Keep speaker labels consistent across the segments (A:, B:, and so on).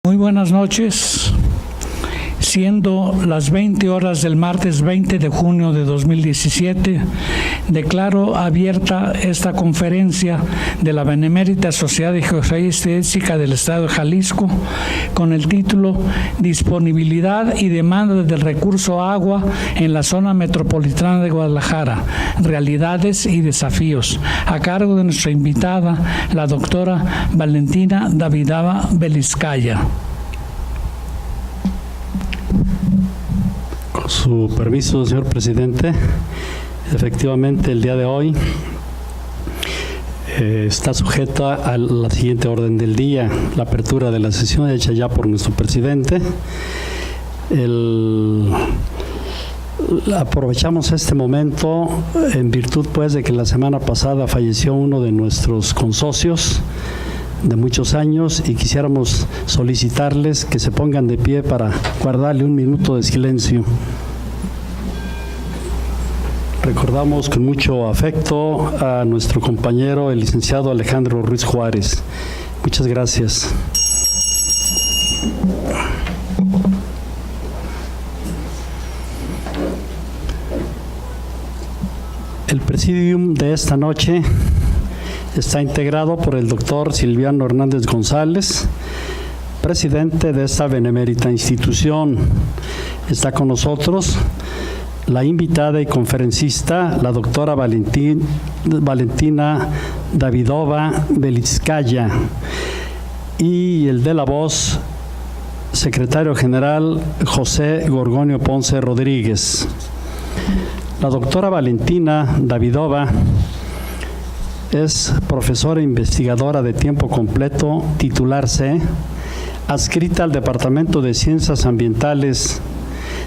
A: Muy buenas noches. Siendo las 20 horas del martes 20 de junio de 2017, declaro abierta esta conferencia de la Benemérita Sociedad de Geografía y Estadística del Estado de Jalisco con el título Disponibilidad y demanda del recurso agua en la zona metropolitana de Guadalajara, realidades y desafíos, a cargo de nuestra invitada, la doctora Valentina Davidova Belizcaya.
B: Con su permiso, señor presidente, efectivamente el día de hoy está sujeta a la siguiente orden del día: la apertura de la sesión hecha ya por nuestro presidente. Aprovechamos este momento en virtud pues de que la semana pasada falleció uno de nuestros consocios de muchos años y quisiéramos solicitarles que se pongan de pie para guardarle un minuto de silencio. Recordamos con mucho afecto a nuestro compañero, el licenciado Alejandro Ruiz Juárez. Muchas gracias. El presidium de esta noche está integrado por el doctor Silviano Hernández González, presidente de esta benemérita institución. Está con nosotros la invitada y conferencista, la doctora Valentina Davidova Belizcaya, y el de la voz, secretario general José Gorgonio Ponce Rodríguez. La doctora Valentina Davidova es profesora e investigadora de tiempo completo, titular C, adscrita al Departamento de Ciencias Ambientales,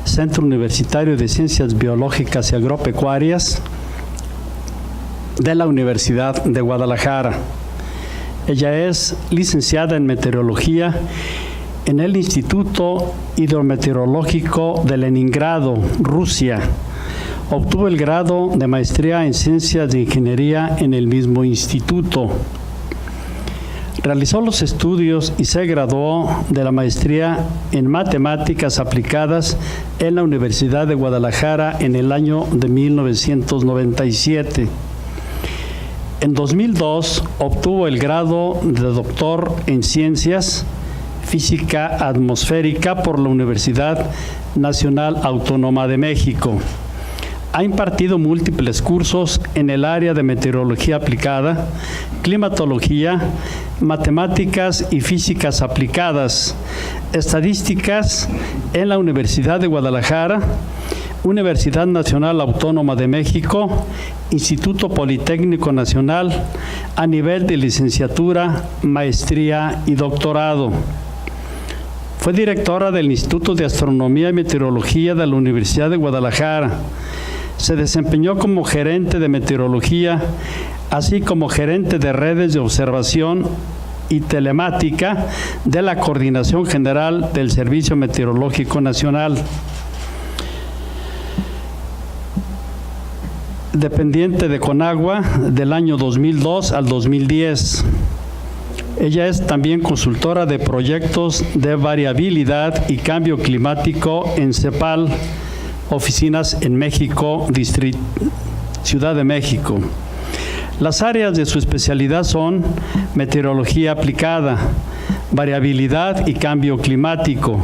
B: Centro Universitario de Ciencias Biológicas y Agropecuarias de la Universidad de Guadalajara. Ella es licenciada en Meteorología en el Instituto Hidrometeorológico de Leningrado, Rusia. Obtuvo el grado de maestría en Ciencias de Ingeniería en el mismo instituto. Realizó los estudios y se graduó de la maestría en Matemáticas Aplicadas en la Universidad de Guadalajara en el año de 1997. En 2002 obtuvo el grado de doctor en Ciencias Física Atmosférica por la Universidad Nacional Autónoma de México. Ha impartido múltiples cursos en el área de meteorología aplicada, climatología, matemáticas y físicas aplicadas, estadísticas en la Universidad de Guadalajara, Universidad Nacional Autónoma de México, Instituto Politécnico Nacional, a nivel de licenciatura, maestría y doctorado. Fue directora del Instituto de Astronomía y Meteorología de la Universidad de Guadalajara. Se desempeñó como gerente de meteorología, así como gerente de redes de observación y telemática de la Coordinación General del Servicio Meteorológico Nacional. Dependiente de Conagua del año 2002 al 2010. Ella es también consultora de proyectos de variabilidad y cambio climático en CEPAL, oficinas en México, Ciudad de México. Las áreas de su especialidad son meteorología aplicada, variabilidad y cambio climático,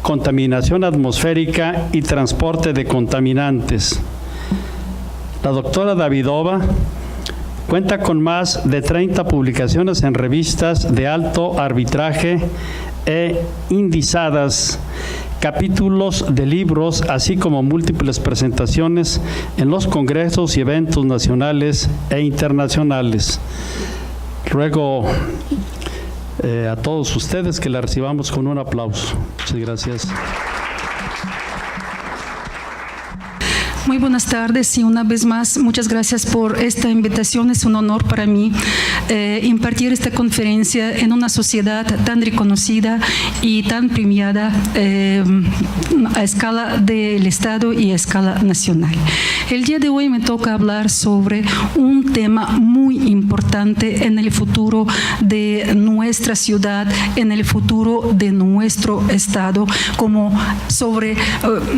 B: contaminación atmosférica y transporte de contaminantes. La doctora Davidova cuenta con más de 30 publicaciones en revistas de alto arbitraje e indizadas, capítulos de libros, así como múltiples presentaciones en los congresos y eventos nacionales e internacionales. Ruego a todos ustedes que la recibamos con un aplauso. Muchas gracias.
C: Muy buenas tardes y una vez más muchas gracias por esta invitación. Es un honor para mí impartir esta conferencia en una sociedad tan reconocida y tan premiada a escala del Estado y a escala nacional. El día de hoy me toca hablar sobre un tema muy importante en el futuro de nuestra ciudad, en el futuro de nuestro Estado, como sobre,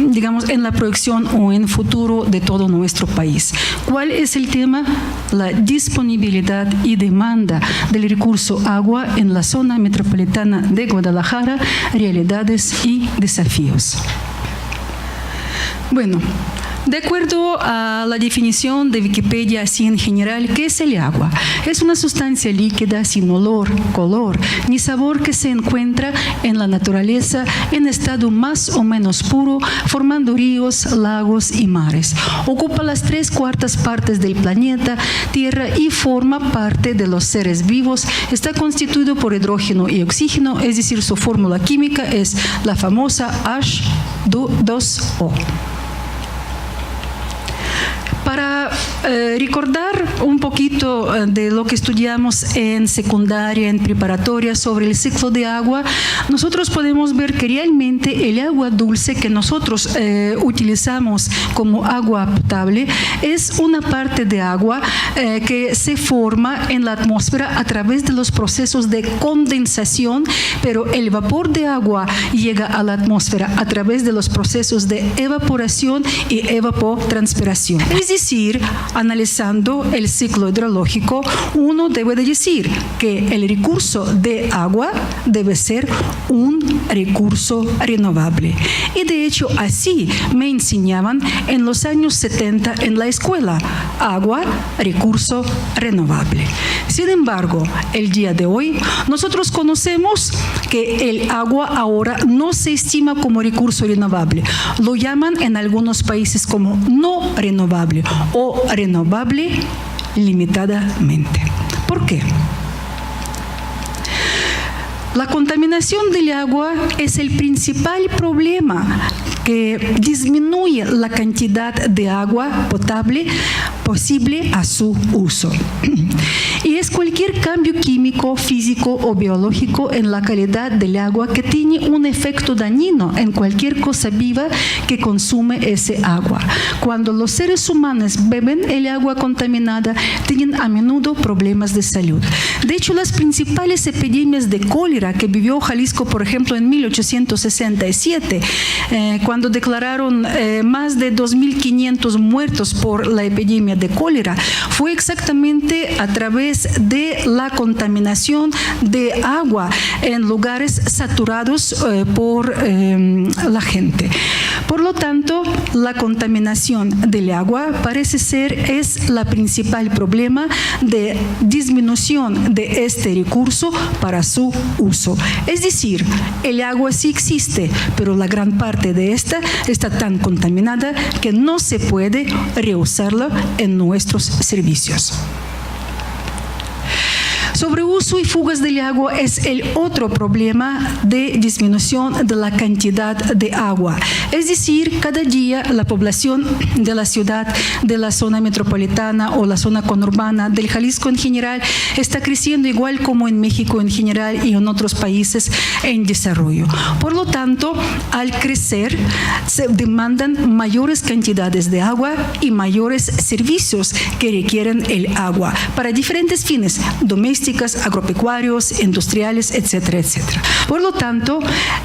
C: digamos, en la proyección o en futuro de todo nuestro país. ¿Cuál es el tema? La disponibilidad y demanda del recurso agua en la zona metropolitana de Guadalajara, realidades y desafíos. Bueno, de acuerdo a la definición de Wikipedia, así en general, ¿qué es el agua? Es una sustancia líquida sin olor, color ni sabor que se encuentra en la naturaleza en estado más o menos puro, formando ríos, lagos y mares. Ocupa las 3/4 partes del planeta Tierra y forma parte de los seres vivos. Está constituido por hidrógeno y oxígeno, es decir, su fórmula química es la famosa H2O. Para recordar un poquito de lo que estudiamos en secundaria, en preparatoria sobre el ciclo de agua, nosotros podemos ver que realmente el agua dulce que nosotros utilizamos como agua potable es una parte de agua que se forma en la atmósfera a través de los procesos de condensación, pero el vapor de agua llega a la atmósfera a través de los procesos de evaporación y evapotranspiración. Es decir, analizando el ciclo hidrológico, uno debe de decir que el recurso de agua debe ser un recurso renovable. Y de hecho, así me enseñaban en los años 70 en la escuela: agua, recurso renovable. Sin embargo, el día de hoy, nosotros conocemos que el agua ahora no se estima como recurso renovable. Lo llaman en algunos países como no renovable o renovable limitadamente. ¿Por qué? La contaminación del agua es el principal problema que disminuye la cantidad de agua potable posible a su uso. Y es cualquier cambio químico, físico o biológico en la calidad del agua que tiene un efecto dañino en cualquier cosa viva que consume ese agua. Cuando los seres humanos beben el agua contaminada, tienen a menudo problemas de salud. De hecho, las principales epidemias de cólera que vivió Jalisco, por ejemplo, en 1867, cuando declararon más de 2.500 muertos por la epidemia de cólera, fue exactamente a través de la contaminación de agua en lugares saturados por la gente. Por lo tanto, la contaminación del agua parece ser es la principal problema de disminución de este recurso para su uso. Es decir, el agua sí existe, pero la gran parte de esta está tan contaminada que no se puede reusarla en nuestros servicios. Sobreuso y fugas del agua es el otro problema de disminución de la cantidad de agua. Es decir, cada día la población de la ciudad, de la zona metropolitana o la zona conurbana, del Jalisco en general, está creciendo igual como en México en general y en otros países en desarrollo. Por lo tanto, al crecer, se demandan mayores cantidades de agua y mayores servicios que requieren el agua para diferentes fines domésticos, agropecuarios, industriales, etcétera, etcétera. Por lo tanto,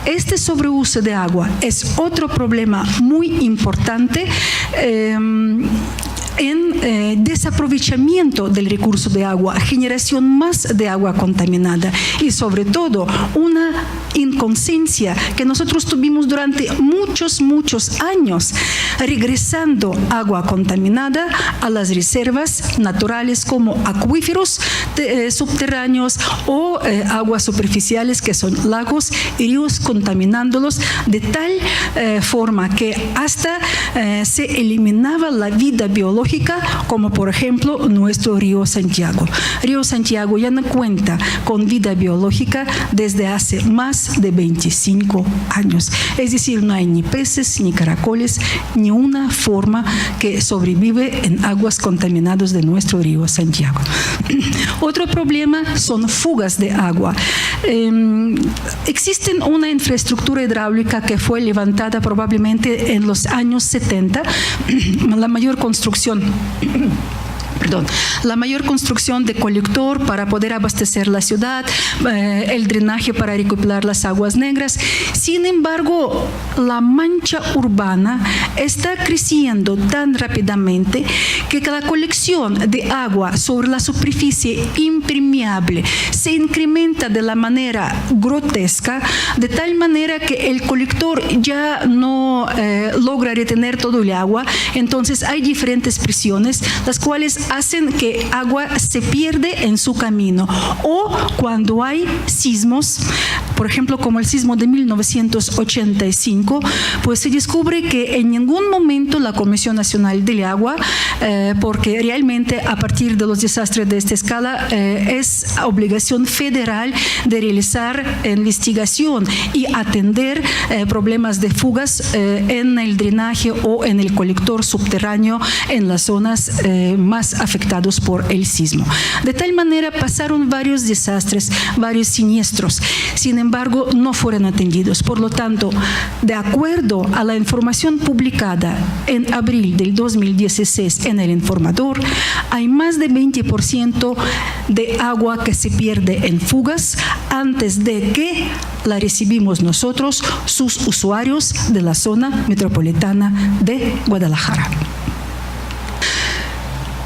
C: este sobreuso de agua es otro problema muy importante en desaprovechamiento del recurso de agua, generación más de agua contaminada y sobre todo una inconsciencia que nosotros tuvimos durante muchos años, regresando agua contaminada a las reservas naturales como acuíferos subterráneos o aguas superficiales que son lagos y ríos, contaminándolos de tal forma que hasta se eliminaba la vida biológica como por ejemplo nuestro río Santiago. Río Santiago ya no cuenta con vida biológica desde hace más de 25 años. Es decir, no hay ni peces, ni caracoles, ni una forma que sobrevive en aguas contaminadas de nuestro río Santiago. Otro problema son fugas de agua. Existe una infraestructura hidráulica que fue levantada probablemente en los años 70, la mayor construcción de colector para poder abastecer la ciudad, el drenaje para recopilar las aguas negras. Sin embargo, la mancha urbana está creciendo tan rápidamente que la colección de agua sobre la superficie impermeable se incrementa de la manera grotesca, de tal manera que el colector ya no logra retener todo el agua. Entonces hay diferentes presiones, las cuales hacen que agua se pierde en su camino. O cuando hay sismos, por ejemplo, como el sismo de 1985, pues se descubre que en ningún momento la Comisión Nacional del Agua, porque realmente a partir de los desastres de esta escala es obligación federal de realizar investigación y atender problemas de fugas en el drenaje o en el colector subterráneo en las zonas más afectados por el sismo. De tal manera pasaron varios desastres, varios siniestros. Sin embargo, no fueron atendidos. Por lo tanto, de acuerdo a la información publicada en abril del 2016 en El Informador, hay más de 20% de agua que se pierde en fugas antes de que la recibimos nosotros, sus usuarios de la zona metropolitana de Guadalajara.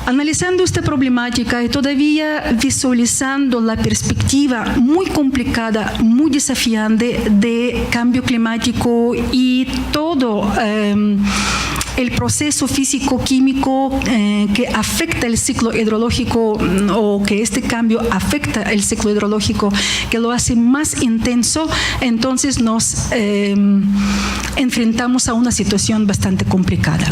C: Analizando esta problemática y todavía visualizando la perspectiva muy complicada, muy desafiante de cambio climático y todo el proceso físico-químico que afecta el ciclo hidrológico, o que este cambio afecta el ciclo hidrológico, que lo hace más intenso, entonces nos enfrentamos a una situación bastante complicada.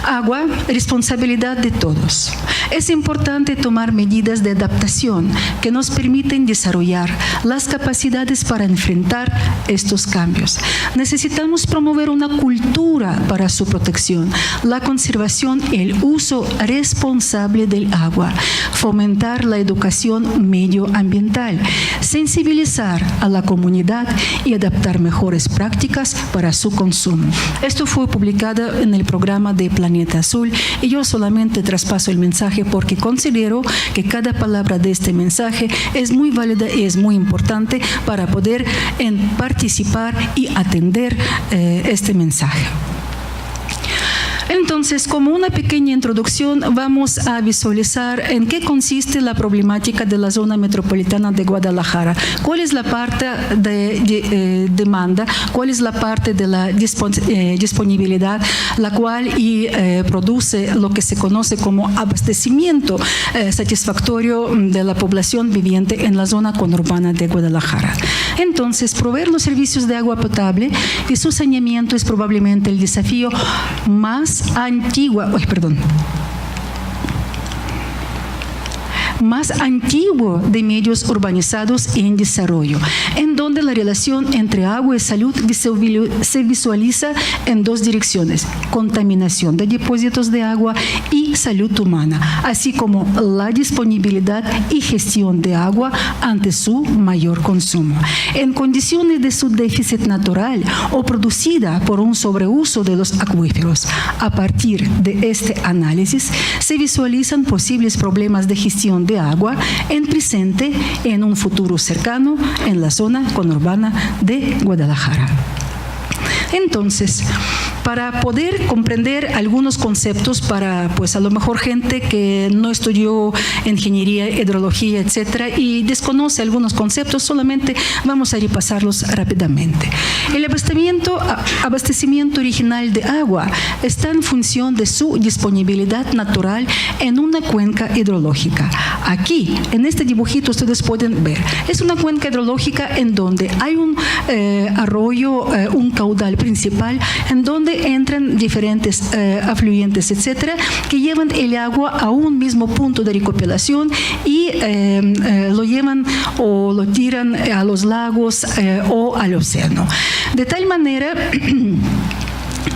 C: Agua, responsabilidad de todos. Es importante tomar medidas de adaptación que nos permiten desarrollar las capacidades para enfrentar estos cambios. Necesitamos promover una cultura para su protección, la conservación y el uso responsable del agua, fomentar la educación medioambiental, sensibilizar a la comunidad y adaptar mejores prácticas para su consumo. Esto fue publicado en el programa de Planeta Azul y yo solamente traspaso el mensaje porque considero que cada palabra de este mensaje es muy válida y es muy importante para poder participar y atender este mensaje. Entonces, como una pequeña introducción, vamos a visualizar en qué consiste la problemática de la zona metropolitana de Guadalajara. ¿Cuál es la parte de demanda? ¿Cuál es la parte de la disponibilidad, la cual produce lo que se conoce como abastecimiento satisfactorio de la población viviente en la zona conurbana de Guadalajara? Entonces, proveer los servicios de agua potable y su saneamiento es probablemente el desafío más antiguo de medios urbanizados en desarrollo, en donde la relación entre agua y salud se visualiza en dos direcciones: contaminación de depósitos de agua y salud humana, así como la disponibilidad y gestión de agua ante su mayor consumo. En condiciones de su déficit natural o producida por un sobreuso de los acuíferos, a partir de este análisis se visualizan posibles problemas de gestión de agua en presente y en un futuro cercano en la zona conurbana de Guadalajara. Entonces, para poder comprender algunos conceptos para, pues a lo mejor gente que no estudió ingeniería, hidrología, etcétera, y desconoce algunos conceptos, solamente vamos a repasarlos rápidamente. El abastecimiento original de agua está en función de su disponibilidad natural en una cuenca hidrológica. Aquí, en este dibujito, ustedes pueden ver, es una cuenca hidrológica en donde hay un arroyo, un caudal principal, en donde donde entran diferentes afluentes, etcétera, que llevan el agua a un mismo punto de recopilación y lo llevan o lo tiran a los lagos o al océano. De tal manera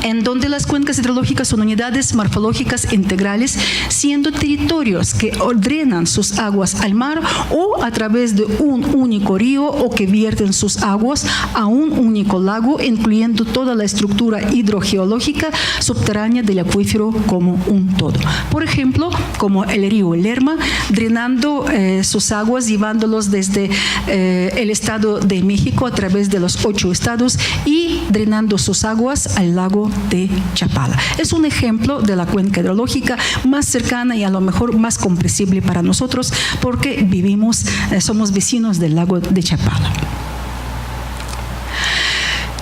C: en donde las cuencas hidrológicas son unidades morfológicas integrales, siendo territorios que drenan sus aguas al mar o a través de un único río o que vierten sus aguas a un único lago, incluyendo toda la estructura hidrogeológica subterránea del acuífero como un todo. Por ejemplo, como el río Lerma, drenando sus aguas, llevándolos desde el Estado de México a través de los 8 estados y drenando sus aguas al lago de Chapala. Es un ejemplo de la cuenca hidrológica más cercana y a lo mejor más comprensible para nosotros porque somos vecinos del lago de Chapala.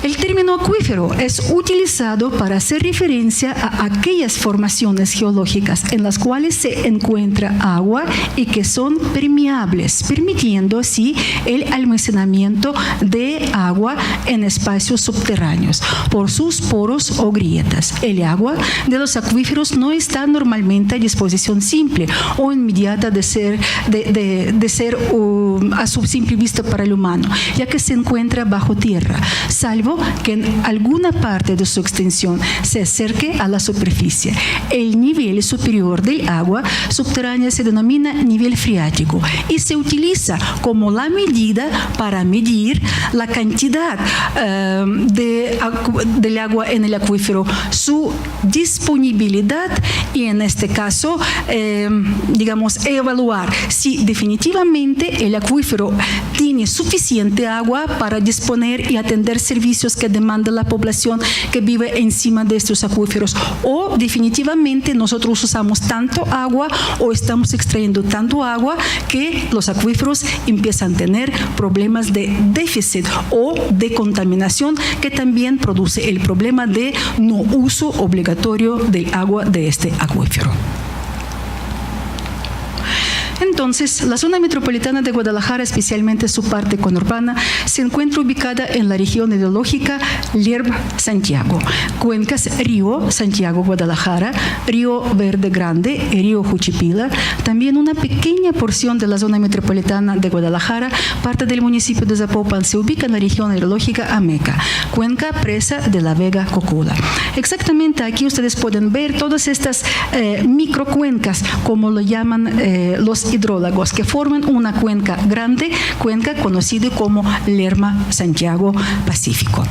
C: El término acuífero es utilizado para hacer referencia a aquellas formaciones geológicas en las cuales se encuentra agua y que son permeables, permitiendo así el almacenamiento de agua en espacios subterráneos por sus poros o grietas. El agua de los acuíferos no está normalmente a disposición simple o inmediata de ser a su simple vista para el humano, ya que se encuentra bajo tierra, salvo que en alguna parte de su extensión se acerque a la superficie. El nivel superior del agua subterránea se denomina nivel freático y se utiliza como la medida para medir la cantidad del agua en el acuífero, su disponibilidad y en este caso, evaluar si definitivamente el acuífero tiene suficiente agua para disponer y atender servicios que demanda la población que vive encima de estos acuíferos, o definitivamente nosotros usamos tanto agua o estamos extrayendo tanto agua que los acuíferos empiezan a tener problemas de déficit o de contaminación, que también produce el problema de no uso obligatorio del agua de este acuífero. Entonces, la zona metropolitana de Guadalajara, especialmente su parte conurbana, se encuentra ubicada en la región hidrológica Lerma-Santiago, cuencas Río Santiago-Guadalajara, Río Verde Grande y Río Juchipila, también una pequeña porción de la zona metropolitana de Guadalajara, parte del municipio de Zapopan, se ubica en la región hidrológica Ameca, cuenca presa de la Vega Cocula. Exactamente aquí ustedes pueden ver todas estas microcuencas, como lo llaman los hidrólogos, que forman una cuenca grande, cuenca conocida como Lerma-Santiago Pacífico.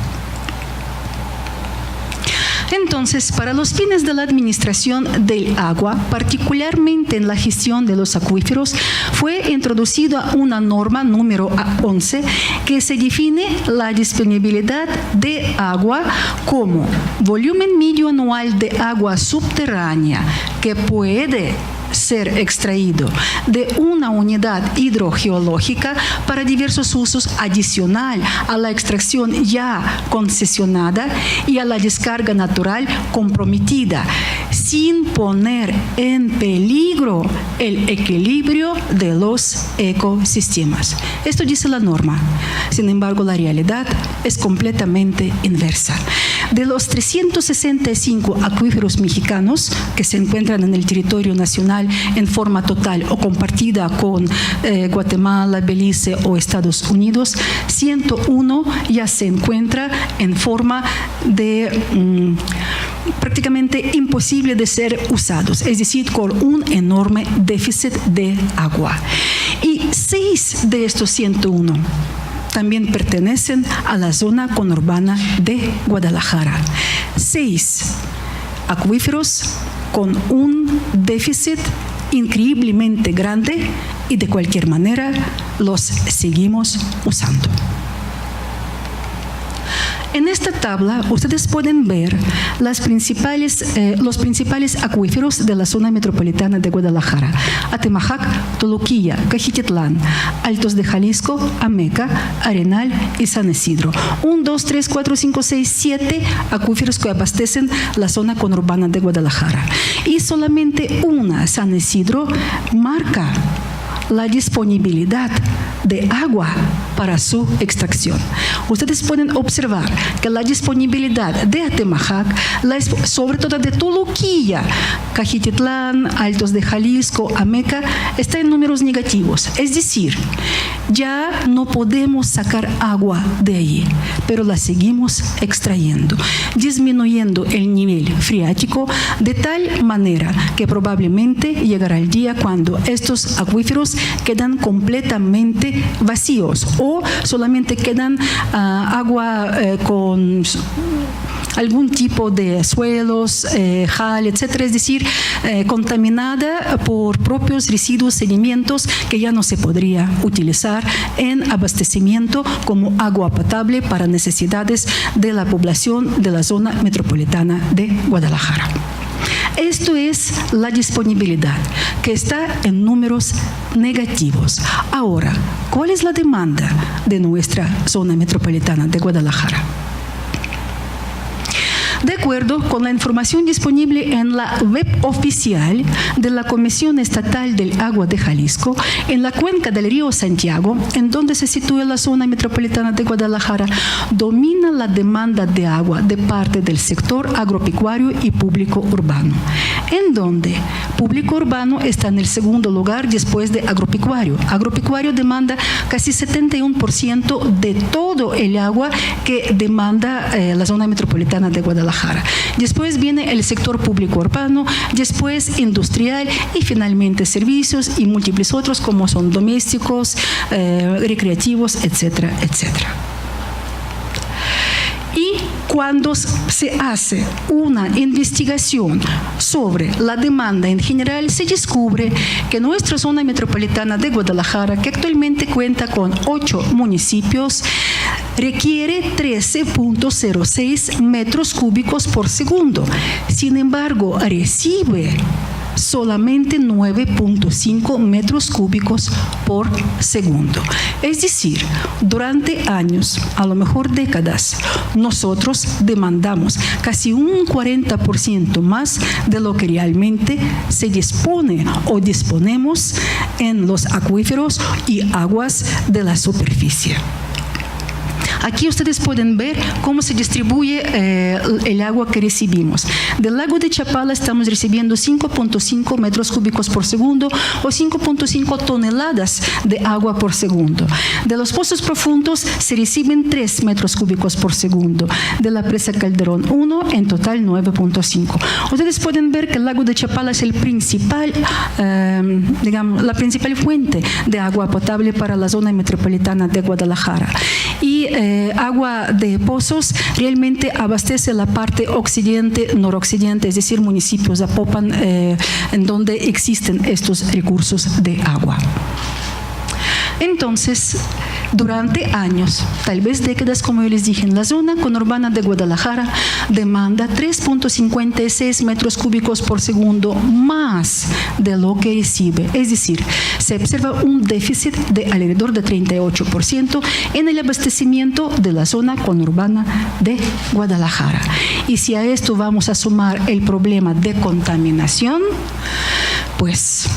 C: Entonces, para los fines de la administración del agua, particularmente en la gestión de los acuíferos, fue introducida una norma número 11 que se define la disponibilidad de agua como volumen medio anual de agua subterránea que puede ser extraído de una unidad hidrogeológica para diversos usos adicional a la extracción ya concesionada y a la descarga natural comprometida, sin poner en peligro el equilibrio de los ecosistemas. Esto dice la norma. Sin embargo, la realidad es completamente inversa. De los 365 acuíferos mexicanos que se encuentran en el territorio nacional en forma total o compartida con Guatemala, Belice o Estados Unidos, 101 ya se encuentra en forma de prácticamente imposible de ser usados, es decir, con un enorme déficit de agua. Y 6 de estos 101 también pertenecen a la zona conurbana de Guadalajara. 6 acuíferos con un déficit increíblemente grande y de cualquier manera los seguimos usando. En esta tabla ustedes pueden ver los principales acuíferos de la zona metropolitana de Guadalajara: Atemajac, Toluquilla, Cajititlán, Altos de Jalisco, Ameca, Arenal y San Isidro. 1, 2, 3, 4, 5, 6, 7 acuíferos que abastecen la zona conurbana de Guadalajara. Y solamente una, San Isidro, marca la disponibilidad de agua para su extracción. Ustedes pueden observar que la disponibilidad de Atemajac, sobre todo de Toluquilla, Cajititlán, Altos de Jalisco, Ameca, está en números negativos. Es decir, ya no podemos sacar agua de allí, pero la seguimos extrayendo, disminuyendo el nivel freático de tal manera que probablemente llegará el día cuando estos acuíferos quedan completamente vacíos o solamente quedan agua con algún tipo de suelos, jal, etc., es decir, contaminada por propios residuos, sedimentos que ya no se podría utilizar en abastecimiento como agua potable para necesidades de la población de la zona metropolitana de Guadalajara. Esto es la disponibilidad, que está en números negativos. Ahora, ¿cuál es la demanda de nuestra zona metropolitana de Guadalajara? De acuerdo con la información disponible en la web oficial de la Comisión Estatal del Agua de Jalisco, en la cuenca del río Santiago, en donde se sitúa la zona metropolitana de Guadalajara, domina la demanda de agua de parte del sector agropecuario y público urbano, en donde público urbano está en el segundo lugar después de agropecuario. Agropecuario demanda casi 71% de todo el agua que demanda la zona metropolitana de Guadalajara. Después viene el sector público urbano, después industrial y finalmente servicios y múltiples otros como son domésticos, recreativos, etcétera, etcétera. Y cuando se hace una investigación sobre la demanda en general, se descubre que nuestra zona metropolitana de Guadalajara, que actualmente cuenta con 8 municipios, requiere 13.06 metros cúbicos por segundo. Sin embargo, recibe solamente 9.5 metros cúbicos por segundo. Es decir, durante años, a lo mejor décadas, nosotros demandamos casi un 40% más de lo que realmente se dispone o disponemos en los acuíferos y aguas de la superficie. Aquí ustedes pueden ver cómo se distribuye el agua que recibimos. Del lago de Chapala estamos recibiendo 5.5 metros cúbicos por segundo o 5.5 toneladas de agua por segundo. De los pozos profundos se reciben 3 metros cúbicos por segundo. De la presa Calderón 1, en total 9.5. Ustedes pueden ver que el lago de Chapala es el principal, la principal fuente de agua potable para la zona metropolitana de Guadalajara. Y agua de pozos realmente abastece la parte occidente, noroccidente, es decir, municipios de Zapopan, en donde existen estos recursos de agua. Entonces, durante años, tal vez décadas, como yo les dije, en la zona conurbana de Guadalajara demanda 3.56 metros cúbicos por segundo más de lo que recibe. Es decir, se observa un déficit de alrededor de 38% en el abastecimiento de la zona conurbana de Guadalajara. Y si a esto vamos a sumar el problema de contaminación, pues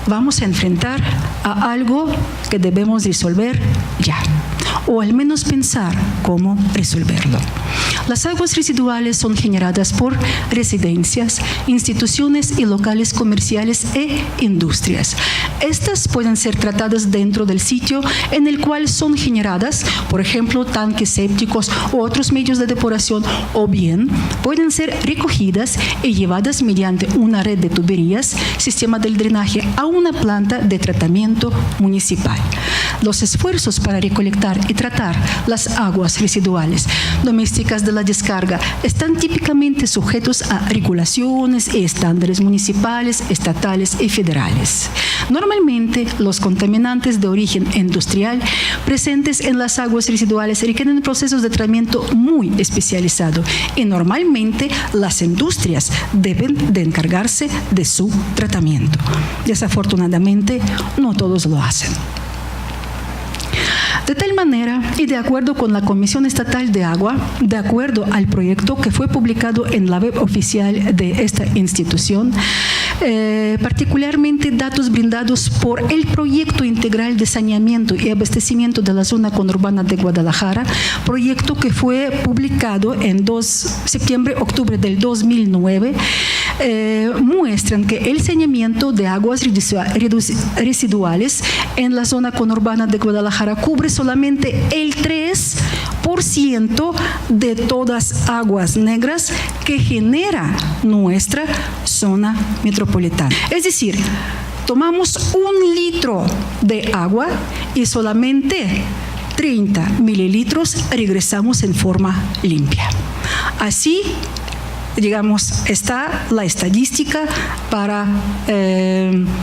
C: vamos a enfrentar a algo que debemos resolver ya, o al menos pensar cómo resolverlo. Las aguas residuales son generadas por residencias, instituciones y locales comerciales e industrias. Estas pueden ser tratadas dentro del sitio en el cual son generadas, por ejemplo, tanques sépticos u otros medios de depuración, o bien pueden ser recogidas y llevadas mediante una red de tuberías, sistema del drenaje, a una planta de tratamiento municipal. Los esfuerzos para recolectar y tratar las aguas residuales domésticas de la descarga están típicamente sujetos a regulaciones y estándares municipales, estatales y federales. Normalmente, los contaminantes de origen industrial presentes en las aguas residuales requieren procesos de tratamiento muy especializados y normalmente las industrias deben de encargarse de su tratamiento. Desafortunadamente, no todos lo hacen. De tal manera, y de acuerdo con la Comisión Estatal de Agua, de acuerdo al proyecto que fue publicado en la web oficial de esta institución, particularmente datos brindados por el Proyecto Integral de Saneamiento y Abastecimiento de la Zona Conurbana de Guadalajara, proyecto que fue publicado en septiembre-octubre del 2009, muestran que el saneamiento de aguas residuales en la zona conurbana de Guadalajara cubre solamente el 3% de todas aguas negras que genera nuestra zona metropolitana. Es decir, tomamos 1 litro de agua y solamente 30 mililitros regresamos en forma limpia. Así, digamos, está la estadística para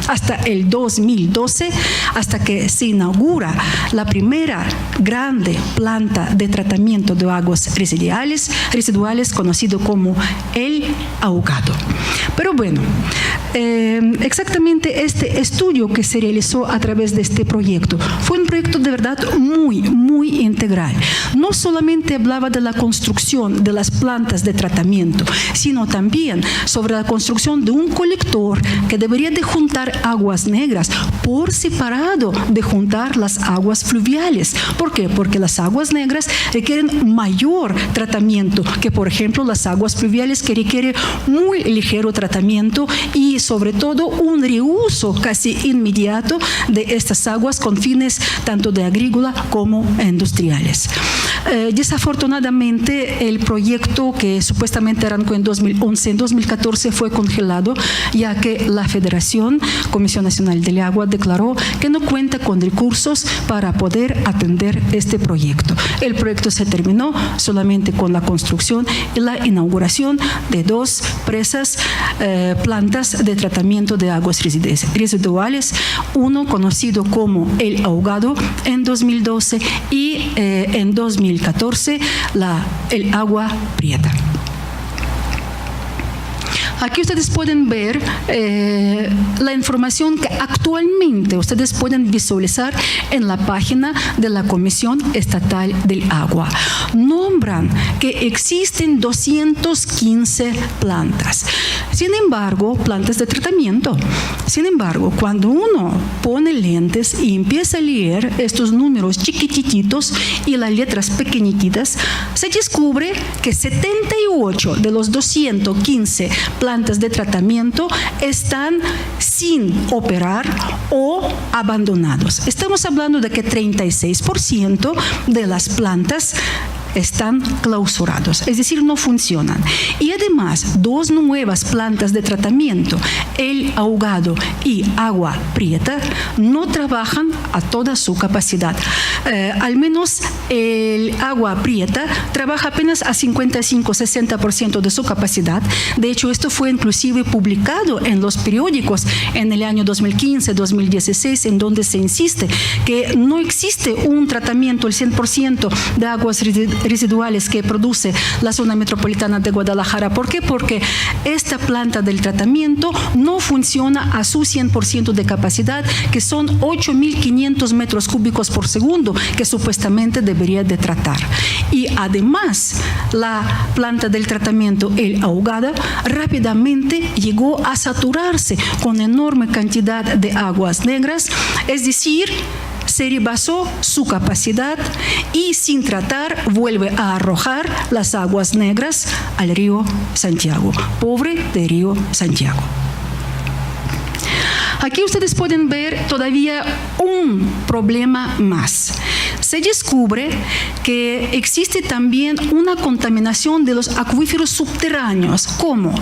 C: hasta el 2012, hasta que se inaugura la primera grande planta de tratamiento de aguas residuales conocido como el ahogado. Pero bueno, exactamente este estudio que se realizó a través de este proyecto fue un proyecto de verdad muy integral. No solamente hablaba de la construcción de las plantas de tratamiento, sino también sobre la construcción de un colector que debería de juntar aguas negras por separado de juntar las aguas fluviales. ¿Por qué? Porque las aguas negras requieren mayor tratamiento que, por ejemplo, las aguas fluviales, que requieren muy ligero tratamiento y sobre todo un reuso casi inmediato de estas aguas con fines tanto de agrícola como industriales. Desafortunadamente, el proyecto que supuestamente arrancó en 2011, en 2014 fue congelado, ya que la Federación, Comisión Nacional del Agua, declaró que no cuenta con recursos para poder atender este proyecto. El proyecto se terminó solamente con la construcción y la inauguración de 2 plantas de tratamiento de aguas residuales, uno conocido como el ahogado en 2012 y en 2014 el agua prieta. Aquí ustedes pueden ver la información que actualmente ustedes pueden visualizar en la página de la Comisión Estatal del Agua. Nombran que existen 215 plantas. Sin embargo, plantas de tratamiento. Sin embargo, cuando uno pone lentes y empieza a leer estos números chiquititos y las letras pequeñitas, se descubre que 78 de los 215 plantas de tratamiento están sin operar o abandonados. Estamos hablando de que 36% de las plantas están clausurados, es decir, no funcionan. Y además, 2 nuevas plantas de tratamiento, el ahogado y agua prieta, no trabajan a toda su capacidad. Al menos el agua prieta trabaja apenas a 55-60% de su capacidad. De hecho, esto fue inclusive publicado en los periódicos en el año 2015-2016, en donde se insiste que no existe un tratamiento al 100% de aguas residuales que produce la zona metropolitana de Guadalajara. ¿Por qué? Porque esta planta del tratamiento no funciona a su 100% de capacidad, que son 8.500 metros cúbicos por segundo, que supuestamente debería de tratar. Y además, la planta del tratamiento, el ahogada, rápidamente llegó a saturarse con enorme cantidad de aguas negras, es decir, se rebasó su capacidad y sin tratar vuelve a arrojar las aguas negras al río Santiago. Pobre del río Santiago. Aquí ustedes pueden ver todavía un problema más. Se descubre que existe también una contaminación de los acuíferos subterráneos. ¿Cómo?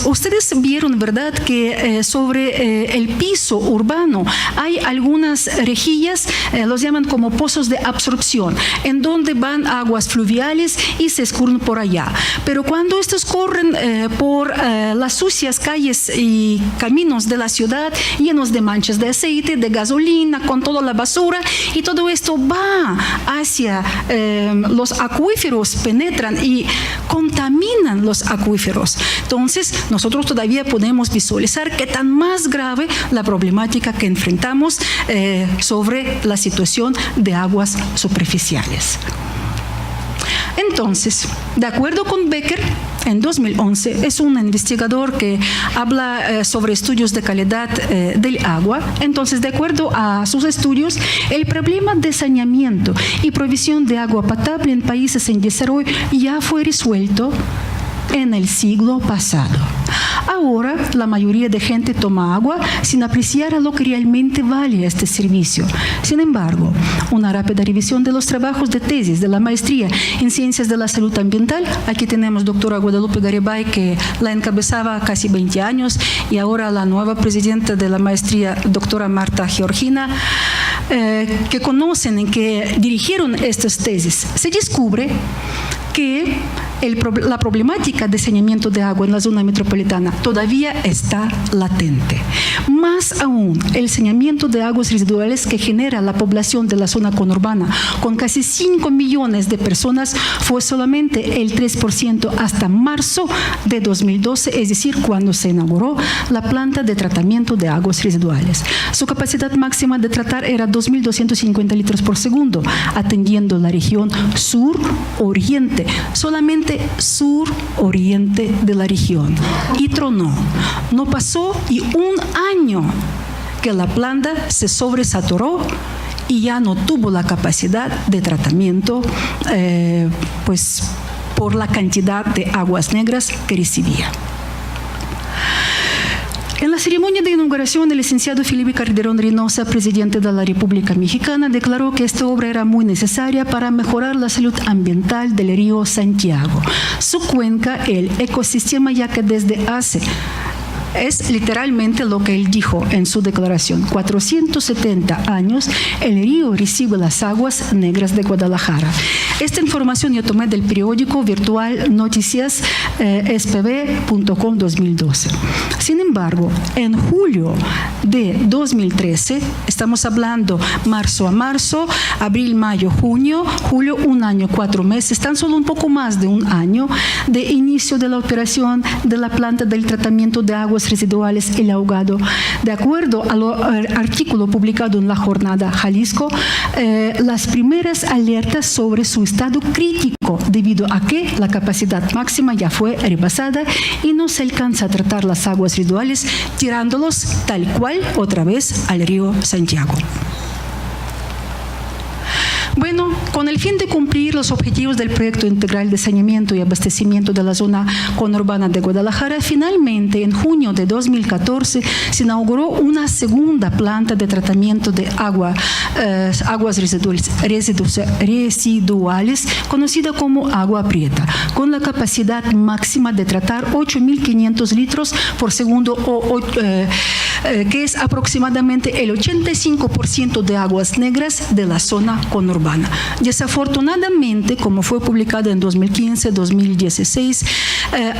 C: Ustedes vieron, ¿verdad?, que sobre el piso urbano hay algunas rejillas, los llaman como pozos de absorción, en donde van aguas fluviales y se escurren por allá. Pero cuando estos corren por las sucias calles y caminos de la ciudad, llenos de manchas de aceite, de gasolina, con toda la basura, y todo esto va hacia los acuíferos, penetran y contaminan los acuíferos. Entonces, nosotros todavía podemos visualizar qué tan más grave la problemática que enfrentamos sobre la situación de aguas superficiales. Entonces, de acuerdo con Becker, en 2011, es un investigador que habla sobre estudios de calidad del agua. Entonces, de acuerdo a sus estudios, el problema de saneamiento y provisión de agua potable en países en desarrollo ya fue resuelto en el siglo pasado. Ahora, la mayoría de gente toma agua sin apreciar a lo que realmente vale este servicio. Sin embargo, una rápida revisión de los trabajos de tesis de la maestría en Ciencias de la Salud Ambiental. Aquí tenemos doctora Guadalupe Garibay, que la encabezaba casi 20 años, y ahora la nueva presidenta de la maestría, doctora Marta Georgina, que conocen y que dirigieron estas tesis. Se descubre que la problemática de saneamiento de agua en la zona metropolitana todavía está latente. Más aún, el saneamiento de aguas residuales que genera la población de la zona conurbana, con casi 5 millones de personas, fue solamente el 3% hasta marzo de 2012, es decir, cuando se inauguró la planta de tratamiento de aguas residuales. Su capacidad máxima de tratar era 2.250 litros por segundo, atendiendo la región sur-oriente, solamente sur-oriente de la región, y tronó. No pasó y un año que la planta se sobresaturó y ya no tuvo la capacidad de tratamiento por la cantidad de aguas negras que recibía. En la ceremonia de inauguración, el licenciado Felipe Calderón Reynosa, presidente de la República Mexicana, declaró que esta obra era muy necesaria para mejorar la salud ambiental del río Santiago, su cuenca, el ecosistema, ya que desde hace Es literalmente lo que él dijo en su declaración. 470 años, el río recibe las aguas negras de Guadalajara. Esta información yo tomé del periódico virtual Noticias SPB.com 2012. Sin embargo, en julio de 2013, estamos hablando marzo a marzo, abril, mayo, junio, julio, un año, 4 meses, tan solo un poco más de un año de inicio de la operación de la planta del tratamiento de aguas residuales El Ahogado. De acuerdo al artículo publicado en La Jornada Jalisco, las primeras alertas sobre su estado crítico debido a que la capacidad máxima ya fue rebasada y no se alcanza a tratar las aguas residuales tirándolos tal cual otra vez al río Santiago. Bueno, con el fin de cumplir los objetivos del proyecto integral de saneamiento y abastecimiento de la zona conurbana de Guadalajara, finalmente en junio de 2014 se inauguró una segunda planta de tratamiento de aguas residuales, conocida como Agua Prieta, con la capacidad máxima de tratar 8.500 litros por segundo, que es aproximadamente el 85% de aguas negras de la zona conurbana. Desafortunadamente, como fue publicado en 2015-2016,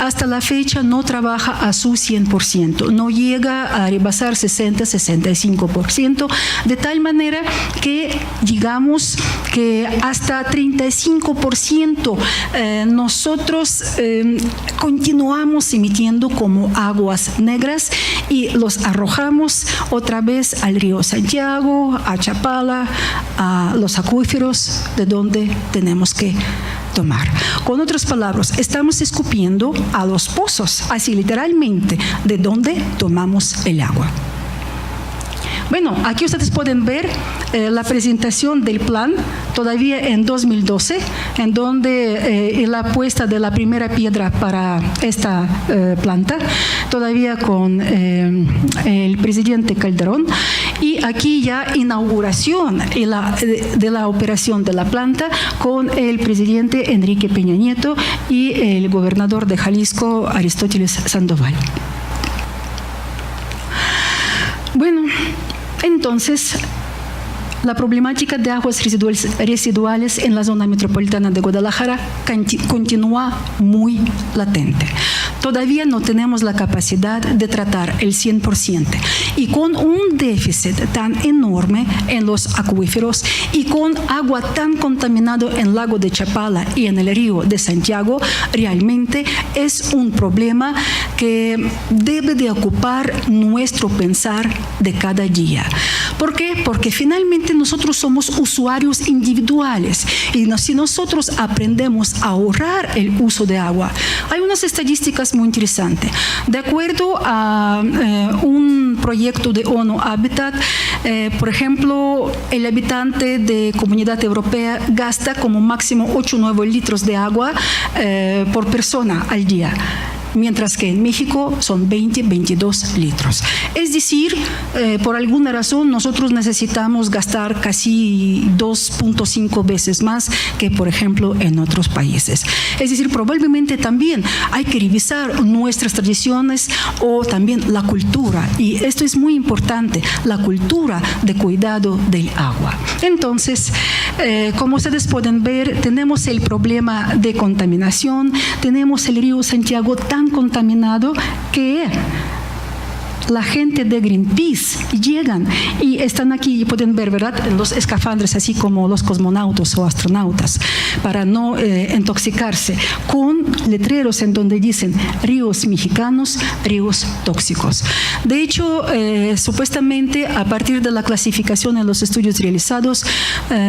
C: hasta la fecha no trabaja a su 100%, no llega a rebasar 60-65%, de tal manera que digamos que hasta 35% nosotros continuamos emitiendo como aguas negras y los arrojamos otra vez al río Santiago, a Chapala, a los acuíferos de donde tenemos que tomar. Con otras palabras, estamos escupiendo a los pozos, así literalmente, de donde tomamos el agua. Bueno, aquí ustedes pueden ver la presentación del plan todavía en 2012, en donde la puesta de la primera piedra para esta planta, todavía con el presidente Calderón, y aquí ya inauguración de la operación de la planta con el presidente Enrique Peña Nieto y el gobernador de Jalisco, Aristóteles Sandoval. Bueno, entonces, la problemática de aguas residuales en la zona metropolitana de Guadalajara continúa muy latente. todavía no tenemos la capacidad de tratar el 100%. Y con un déficit tan enorme en los acuíferos y con agua tan contaminada en el lago de Chapala y en el río de Santiago, realmente es un problema que debe de ocupar nuestro pensar de cada día. ¿Por qué? Porque finalmente nosotros somos usuarios individuales y si nosotros aprendemos a ahorrar el uso de agua, hay unas estadísticas muy interesantes. De acuerdo a un proyecto de ONU Habitat, por ejemplo, el habitante de Comunidad Europea gasta como máximo 8 o 9 litros de agua por persona al día, mientras que en México son 20-22 litros. Es decir, por alguna razón nosotros necesitamos gastar casi 2.5 veces más que, por ejemplo, en otros países. Es decir, probablemente también hay que revisar nuestras tradiciones o también la cultura, y esto es muy importante, la cultura de cuidado del agua. Entonces, como ustedes pueden ver, tenemos el problema de contaminación, tenemos el río Santiago tan contaminado que la gente de Greenpeace llegan y están aquí y pueden ver, ¿verdad?, los escafandres, así como los cosmonautas o astronautas, para no intoxicarse, con letreros en donde dicen ríos mexicanos, ríos tóxicos. De hecho, supuestamente a partir de la clasificación en los estudios realizados,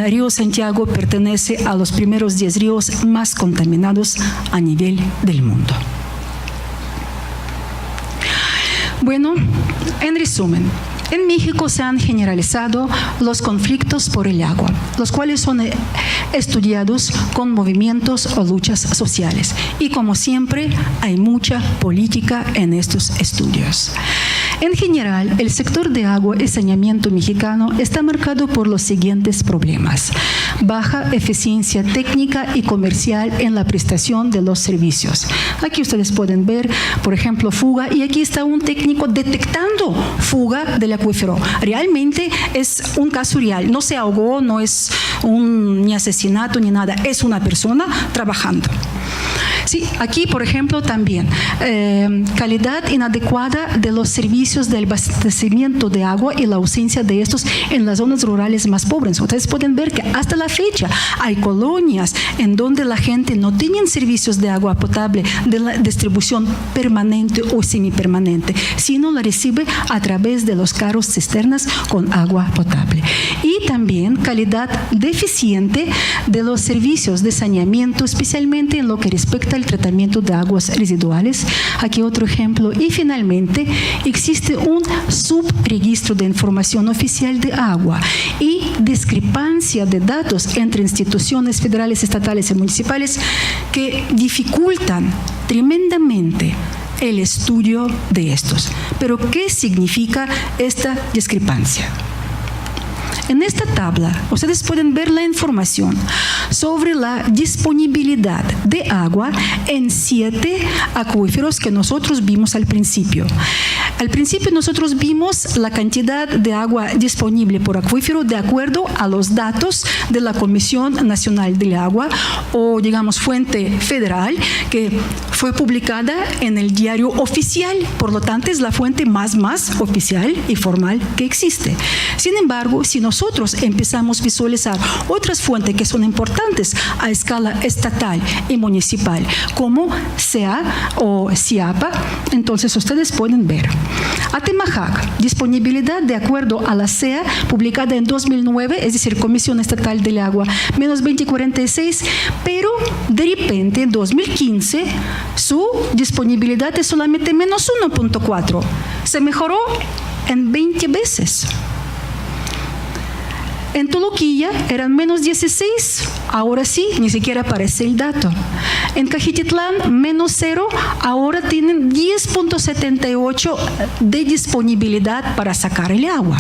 C: Río Santiago pertenece a los primeros 10 ríos más contaminados a nivel del mundo. Bueno, en resumen, en México se han generalizado los conflictos por el agua, los cuales son estudiados con movimientos o luchas sociales. Y como siempre, hay mucha política en estos estudios. En general, el sector de agua y saneamiento mexicano está marcado por los siguientes problemas: baja eficiencia técnica y comercial en la prestación de los servicios. Aquí ustedes pueden ver, por ejemplo, fuga, y aquí está un técnico detectando fuga del acuífero. Realmente es un caso real, no se ahogó, no es ni asesinato ni nada, es una persona trabajando. Sí, aquí, por ejemplo, también calidad inadecuada de los servicios de abastecimiento de agua y la ausencia de estos en las zonas rurales más pobres. Ustedes pueden ver que hasta la fecha hay colonias en donde la gente no tiene servicios de agua potable de la distribución permanente o semipermanente, sino la recibe a través de los carros cisternas con agua potable. Y también calidad deficiente de los servicios de saneamiento, especialmente en lo que respecta al tratamiento de aguas residuales. Aquí otro ejemplo. Y finalmente, existe un subregistro de información oficial de agua y discrepancia de datos entre instituciones federales, estatales y municipales que dificultan tremendamente el estudio de estos. Pero, ¿qué significa esta discrepancia? En esta tabla, ustedes pueden ver la información sobre la disponibilidad de agua en 7 acuíferos que nosotros vimos al principio. Al principio nosotros vimos la cantidad de agua disponible por acuífero de acuerdo a los datos de la Comisión Nacional del Agua, o digamos fuente federal, que fue publicada en el diario oficial. Por lo tanto, es la fuente más oficial y formal que existe. Sin embargo, si nosotros empezamos a visualizar otras fuentes que son importantes a escala estatal y municipal, como CEA o CIAPA, entonces ustedes pueden ver. Atemajac, disponibilidad de acuerdo a la CEA, publicada en 2009, es decir, Comisión Estatal del Agua, menos 20.46, pero de repente en 2015 su disponibilidad es solamente menos 1.4. Se mejoró en 20 veces. En Toluquilla eran menos 16, ahora sí, ni siquiera aparece el dato. En Cajititlán, menos 0, ahora tienen 10.78 de disponibilidad para sacar el agua.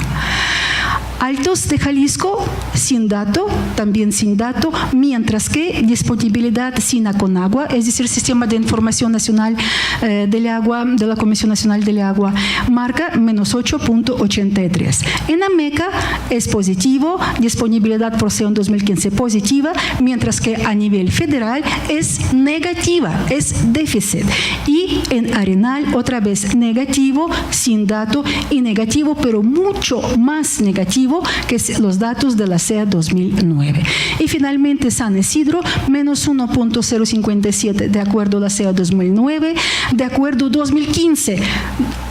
C: Altos de Jalisco, sin dato, también sin dato, mientras que disponibilidad SINA Conagua, es decir, Sistema de Información Nacional del Agua, de la Comisión Nacional del Agua, marca menos 8.83. En Ameca es positivo, disponibilidad por SEO en 2015 positiva, mientras que a nivel federal es negativa, es déficit. Y en Arenal otra vez negativo, sin dato, y negativo, pero mucho más negativo que los datos de la SEA 2009. Y finalmente San Isidro, menos 1.057 de acuerdo a la SEA 2009, de acuerdo a 2015.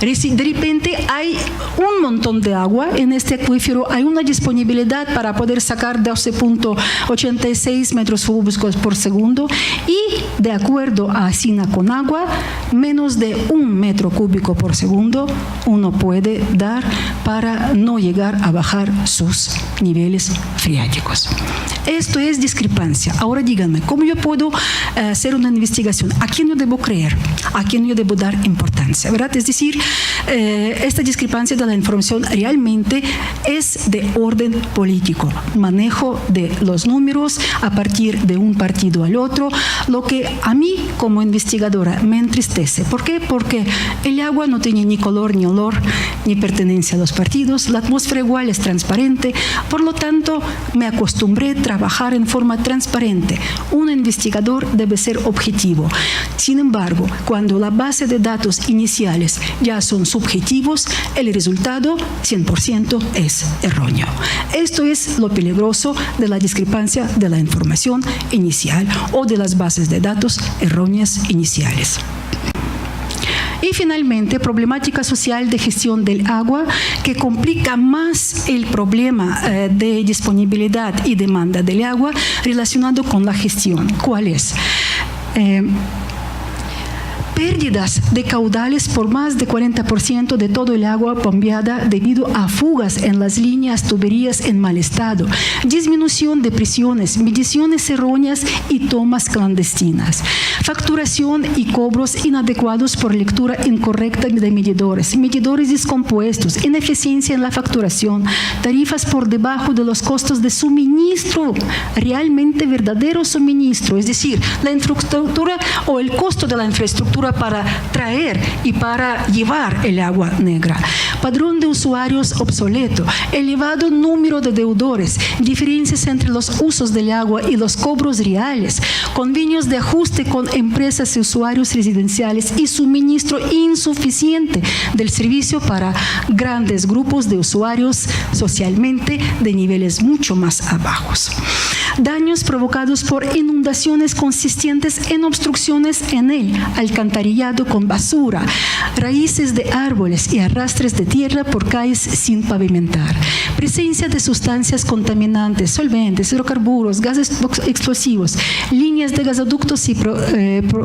C: De repente hay un montón de agua en este acuífero, hay una disponibilidad para poder sacar 12.86 metros cúbicos por segundo y de acuerdo a SINA Conagua, menos de 1 metro cúbico por segundo uno puede dar para no llegar a bajar sus niveles freáticos. Esto es discrepancia. Ahora díganme, ¿cómo yo puedo hacer una investigación? ¿A quién yo debo creer? ¿A quién yo debo dar importancia? ¿Verdad? Es decir, esta discrepancia de la información realmente es de orden político. Manejo de los números a partir de un partido al otro, lo que a mí como investigadora me entristece. ¿Por qué? Porque el agua no tiene ni color, ni olor, ni pertenencia a los partidos. La atmósfera igual es transparente. Por lo tanto, me acostumbré a trabajar en forma transparente. Un investigador debe ser objetivo. Sin embargo, cuando la base de datos iniciales ya son subjetivos, el resultado 100% es erróneo. Esto es lo peligroso de la discrepancia de la información inicial o de las bases de datos erróneas iniciales. Y finalmente, problemática social de gestión del agua que complica más el problema de disponibilidad y demanda del agua relacionado con la gestión. ¿Cuál es? Pérdidas de caudales por más de 40% de todo el agua bombeada debido a fugas en las líneas, tuberías en mal estado, disminución de presiones, mediciones erróneas y tomas clandestinas, facturación y cobros inadecuados por lectura incorrecta de medidores, medidores descompuestos, ineficiencia en la facturación, tarifas por debajo de los costos de suministro, realmente verdadero suministro, es decir, la infraestructura o el costo de la infraestructura para traer y para llevar el agua negra. Padrón de usuarios obsoleto, elevado número de deudores, diferencias entre los usos del agua y los cobros reales, convenios de ajuste con empresas y usuarios residenciales y suministro insuficiente del servicio para grandes grupos de usuarios socialmente de niveles mucho más bajos. Daños provocados por inundaciones consistentes en obstrucciones en el alcantarillado con basura, raíces de árboles y arrastres de tierra por calles sin pavimentar. Presencia de sustancias contaminantes, solventes, hidrocarburos, gases explosivos, líneas de gasoductos y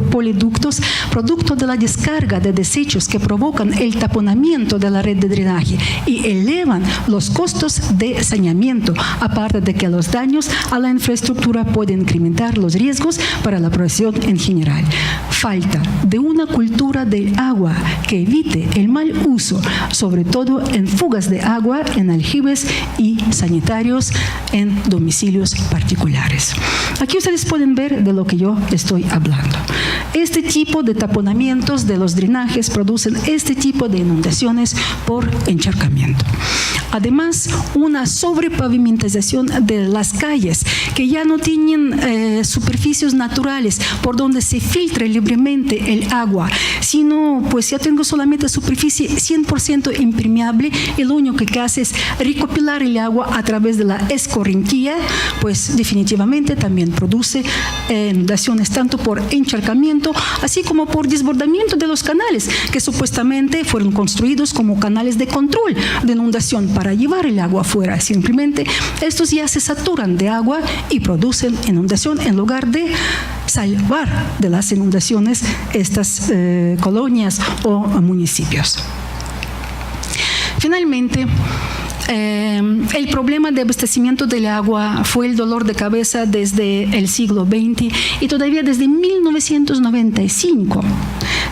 C: poliductos, producto de la descarga de desechos que provocan el taponamiento de la red de drenaje y elevan los costos de saneamiento, aparte de que los daños a la infraestructura pueden incrementar los riesgos para la población en general. Falta de una cultura del agua que evite el mal uso, sobre todo en fugas de agua en aljibes y sanitarios en domicilios particulares. Aquí ustedes pueden ver de lo que yo estoy hablando. Este tipo de taponamientos de los drenajes producen este tipo de inundaciones por encharcamiento. Además, una sobrepavimentación de las calles que ya no tienen superficies naturales por donde se filtra libremente el agua, sino pues ya tengo solamente superficie 100% impermeable y lo único que hace es recopilar el agua a través de la escorrentía, pues definitivamente también produce inundaciones tanto por encharcamiento así como por desbordamiento de los canales que supuestamente fueron construidos como canales de control de inundación para llevar el agua afuera. Simplemente estos ya se saturan de agua y producen inundación en lugar de salvar de las inundaciones estas colonias o municipios. Finalmente, el problema de abastecimiento del agua fue el dolor de cabeza desde el siglo XX y todavía desde 1995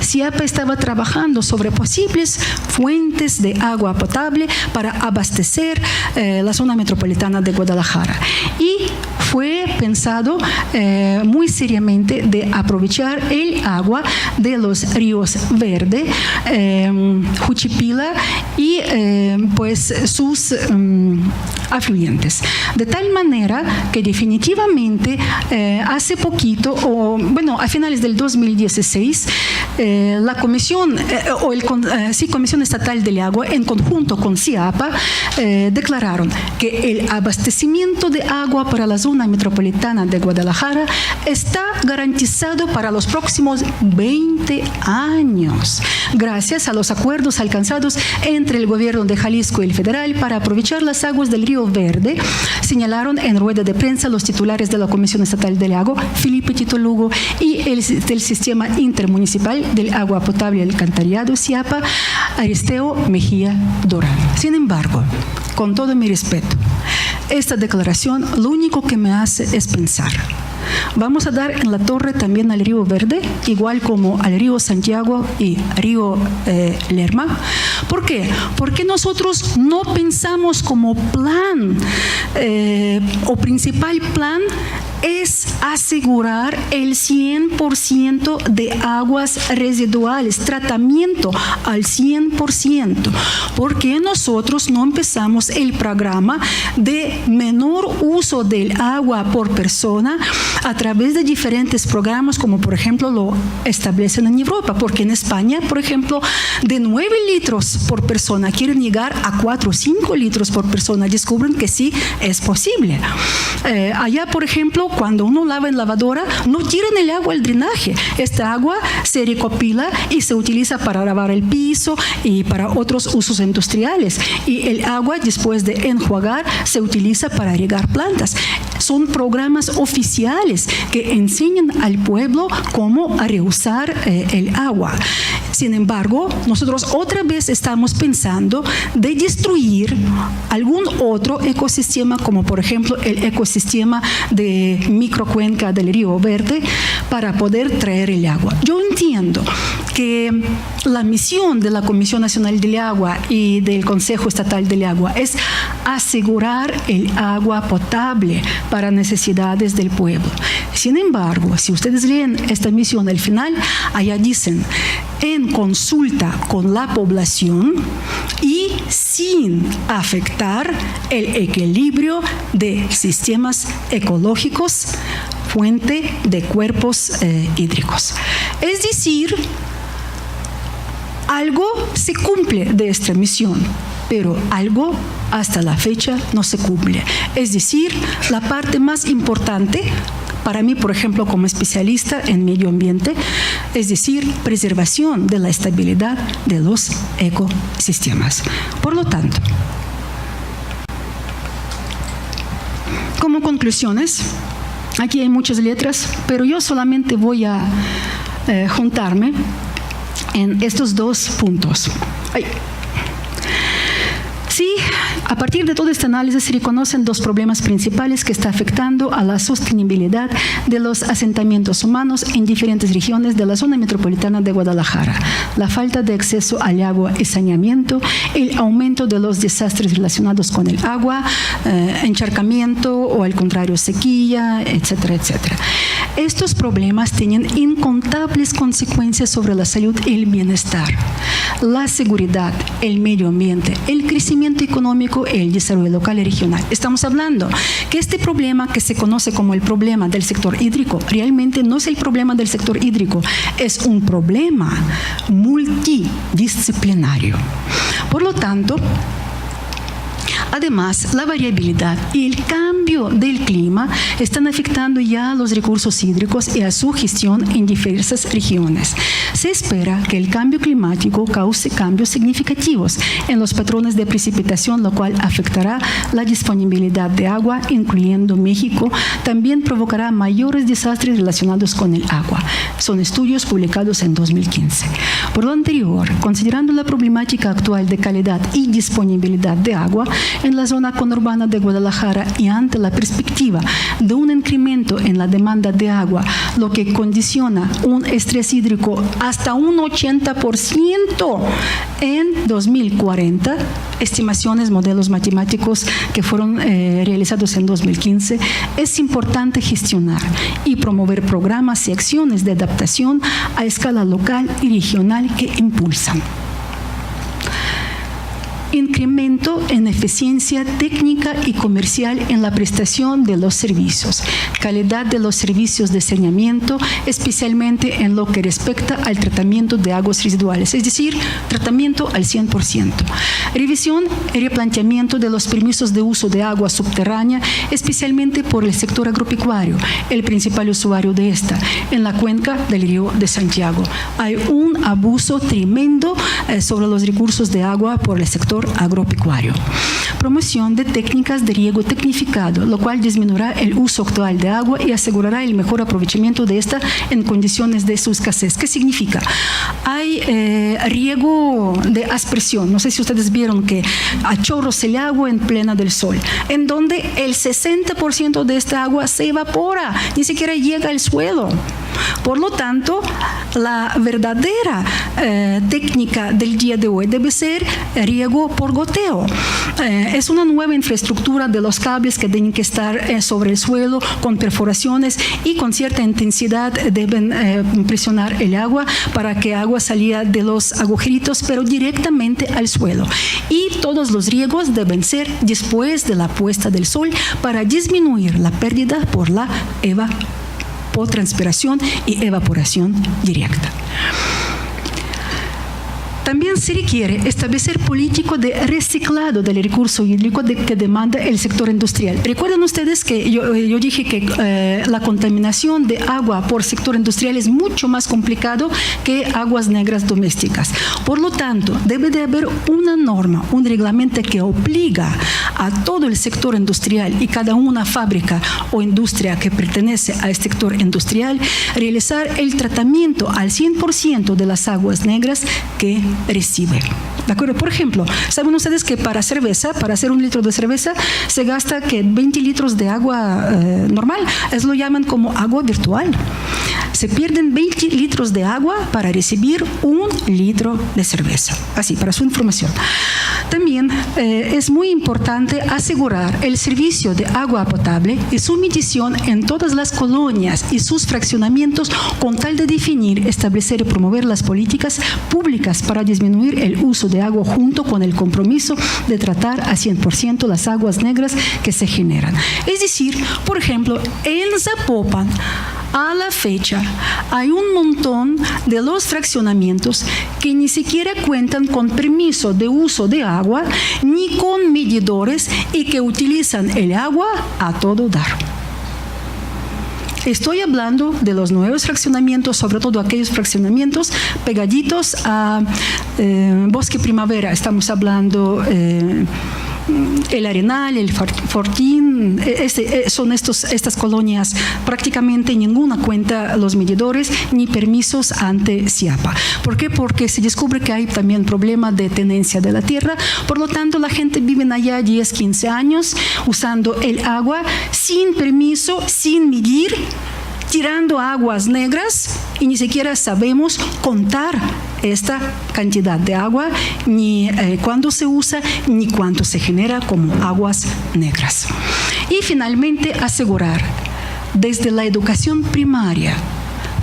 C: CIAPA estaba trabajando sobre posibles fuentes de agua potable para abastecer la zona metropolitana de Guadalajara. Y fue pensado muy seriamente de aprovechar el agua de los ríos Verde, Juchipila y pues sus afluentes. De tal manera que definitivamente hace poquito, a finales del 2016, la Comisión, Comisión Estatal del Agua, en conjunto con CIAPA, declararon que el abastecimiento de agua para la zona metropolitana de Guadalajara está garantizado para los próximos 20 años, gracias a los acuerdos alcanzados entre el gobierno de Jalisco y el federal para aprovechar las aguas del río Verde, señalaron en rueda de prensa los titulares de la Comisión Estatal del Agua, Felipe Tito Lugo, y del Sistema Intermunicipal del Agua Potable y Alcantarillado, CIAPA, Aristeo Mejía Durán. Sin embargo, con todo mi respeto, esta declaración lo único que me hace es pensar: ¿vamos a dar en la torre también al río Verde, igual como al río Santiago y río Lerma? ¿Por qué? Porque nosotros no pensamos como plan o principal plan es asegurar el 100% de aguas residuales, tratamiento al 100%. ¿Por qué nosotros no empezamos el programa de menor uso del agua por persona a través de diferentes programas, como por ejemplo lo establecen en Europa? Porque en España, por ejemplo, de 9 litros por persona quieren llegar a 4 o 5 litros por persona. Descubren que sí es posible. Allá, por ejemplo, cuando uno lava en lavadora, no tiran el agua al drenaje. Esta agua se recopila y se utiliza para lavar el piso y para otros usos industriales. Y el agua, después de enjuagar, se utiliza para regar plantas. Son programas oficiales que enseñan al pueblo cómo reusar el agua. Sin embargo, nosotros otra vez estamos pensando de destruir algún otro ecosistema, como por ejemplo el ecosistema de microcuenca del río Verde, para poder traer el agua. Yo entiendo que la misión de la Comisión Nacional del Agua y del Consejo Estatal del Agua es asegurar el agua potable para necesidades del pueblo. Sin embargo, si ustedes leen esta misión al final, allá dicen: en consulta con la población y sin afectar el equilibrio de sistemas ecológicos, fuente de cuerpos hídricos. Es decir, algo se cumple de esta misión, pero algo hasta la fecha no se cumple. Es decir, la parte más importante para mí, por ejemplo, como especialista en medio ambiente, es decir, preservación de la estabilidad de los ecosistemas. Por lo tanto, como conclusiones, aquí hay muchas letras, pero yo solamente voy a juntarme en estos dos puntos. Sí, a partir de todo este análisis se reconocen dos problemas principales que están afectando a la sostenibilidad de los asentamientos humanos en diferentes regiones de la zona metropolitana de Guadalajara: la falta de acceso al agua y saneamiento, el aumento de los desastres relacionados con el agua, encharcamiento o al contrario sequía, etcétera, etcétera. Estos problemas tienen incontables consecuencias sobre la salud y el bienestar, la seguridad, el medio ambiente, el crecimiento económico y el desarrollo local y regional. Estamos hablando que este problema, que se conoce como el problema del sector hídrico, realmente no es el problema del sector hídrico, es un problema multidisciplinario. Por lo tanto, además, la variabilidad y el cambio del clima están afectando ya los recursos hídricos y a su gestión en diversas regiones. Se espera que el cambio climático cause cambios significativos en los patrones de precipitación, lo cual afectará la disponibilidad de agua, incluyendo México. También provocará mayores desastres relacionados con el agua. Son estudios publicados en 2015. Por lo anterior, considerando la problemática actual de calidad y disponibilidad de agua, en la zona conurbana de Guadalajara y ante la perspectiva de un incremento en la demanda de agua, lo que condiciona un estrés hídrico hasta un 80% en 2040, estimaciones, modelos matemáticos que fueron realizados en 2015, es importante gestionar y promover programas y acciones de adaptación a escala local y regional que impulsan incremento en eficiencia técnica y comercial en la prestación de los servicios, calidad de los servicios de saneamiento, especialmente en lo que respecta al tratamiento de aguas residuales, es decir, tratamiento al 100%. Revisión y replanteamiento de los permisos de uso de agua subterránea, especialmente por el sector agropecuario, el principal usuario de esta, en la cuenca del río de Santiago. Hay un abuso tremendo sobre los recursos de agua por el sector agropecuario. Promoción de técnicas de riego tecnificado, lo cual disminuirá el uso actual de agua y asegurará el mejor aprovechamiento de esta en condiciones de su escasez. ¿Qué significa? Hay riego de aspersión. No sé si ustedes vieron que a chorros el agua en plena del sol, en donde el 60% de esta agua se evapora, ni siquiera llega al suelo. Por lo tanto, la verdadera técnica del día de hoy debe ser riego por goteo. Es una nueva infraestructura de los cables que tienen que estar sobre el suelo con perforaciones y con cierta intensidad deben presionar el agua para que agua salga de los agujeritos, pero directamente al suelo. Y todos los riegos deben ser después de la puesta del sol para disminuir la pérdida por la evapotranspiración y evaporación directa. También se requiere establecer políticas de reciclado del recurso hídrico que demanda el sector industrial. Recuerden ustedes que yo dije que la contaminación de agua por sector industrial es mucho más complicado que aguas negras domésticas. Por lo tanto, debe de haber una norma, un reglamento que obliga a todo el sector industrial y cada una fábrica o industria que pertenece al sector industrial realizar el tratamiento al 100% de las aguas negras que recibe. ¿De acuerdo? Por ejemplo, ¿saben ustedes que para cerveza, para hacer 1 litro de cerveza, se gasta que 20 litros de agua normal? Eso lo llaman como agua virtual. Se pierden 20 litros de agua para recibir 1 litro de cerveza. Así, para su información. También es muy importante asegurar el servicio de agua potable y su medición en todas las colonias y sus fraccionamientos con tal de definir, establecer y promover las políticas públicas para disminuir el uso de agua junto con el compromiso de tratar a 100% las aguas negras que se generan. Es decir, por ejemplo, en Zapopan, a la fecha, hay un montón de los fraccionamientos que ni siquiera cuentan con permiso de uso de agua ni con medidores y que utilizan el agua a todo dar. Estoy hablando de los nuevos fraccionamientos, sobre todo aquellos fraccionamientos pegaditos a Bosque Primavera. Estamos hablando el Arenal, el Fortín, son estas colonias, prácticamente ninguna cuenta los medidores ni permisos ante CIAPA. ¿Por qué? Porque se descubre que hay también problema de tenencia de la tierra, por lo tanto la gente vive allá 10, 15 años usando el agua sin permiso, sin medir, tirando aguas negras y ni siquiera sabemos contar esta cantidad de agua, ni cuándo se usa, ni cuánto se genera como aguas negras. Y finalmente asegurar desde la educación primaria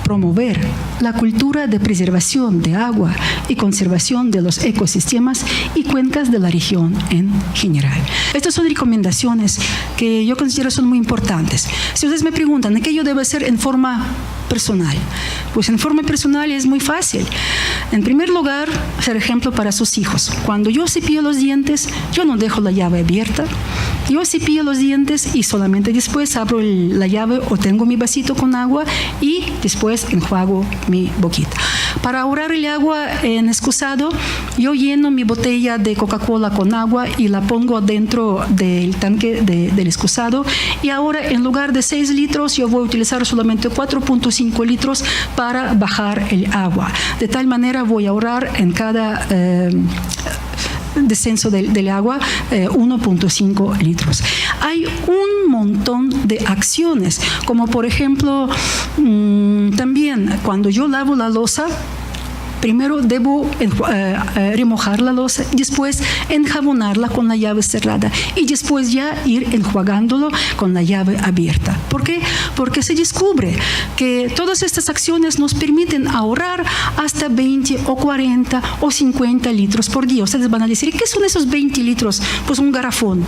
C: promover la cultura de preservación de agua y conservación de los ecosistemas y cuencas de la región en general. Estas son recomendaciones que yo considero son muy importantes. Si ustedes me preguntan, ¿qué yo debo hacer en forma personal? Pues en forma personal es muy fácil. En primer lugar, ser ejemplo para sus hijos. Cuando yo cepillo los dientes, yo no dejo la llave abierta. Yo cepillo los dientes y solamente después abro la llave o tengo mi vasito con agua y después enjuago mi boquita. Para ahorrar el agua en excusado, yo lleno mi botella de Coca-Cola con agua y la pongo dentro del tanque del excusado. Y ahora, en lugar de 6 litros, yo voy a utilizar solamente 4.5 litros para bajar el agua. De tal manera voy a ahorrar en cada descenso del agua 1.5 litros. Hay un montón de acciones, como por ejemplo, también cuando yo lavo la loza, primero debo remojar la loza, después enjabonarla con la llave cerrada y después ya ir enjuagándolo con la llave abierta. ¿Por qué? Porque se descubre que todas estas acciones nos permiten ahorrar hasta 20 o 40 o 50 litros por día. Ustedes van a decir, ¿qué son esos 20 litros? Pues un garrafón.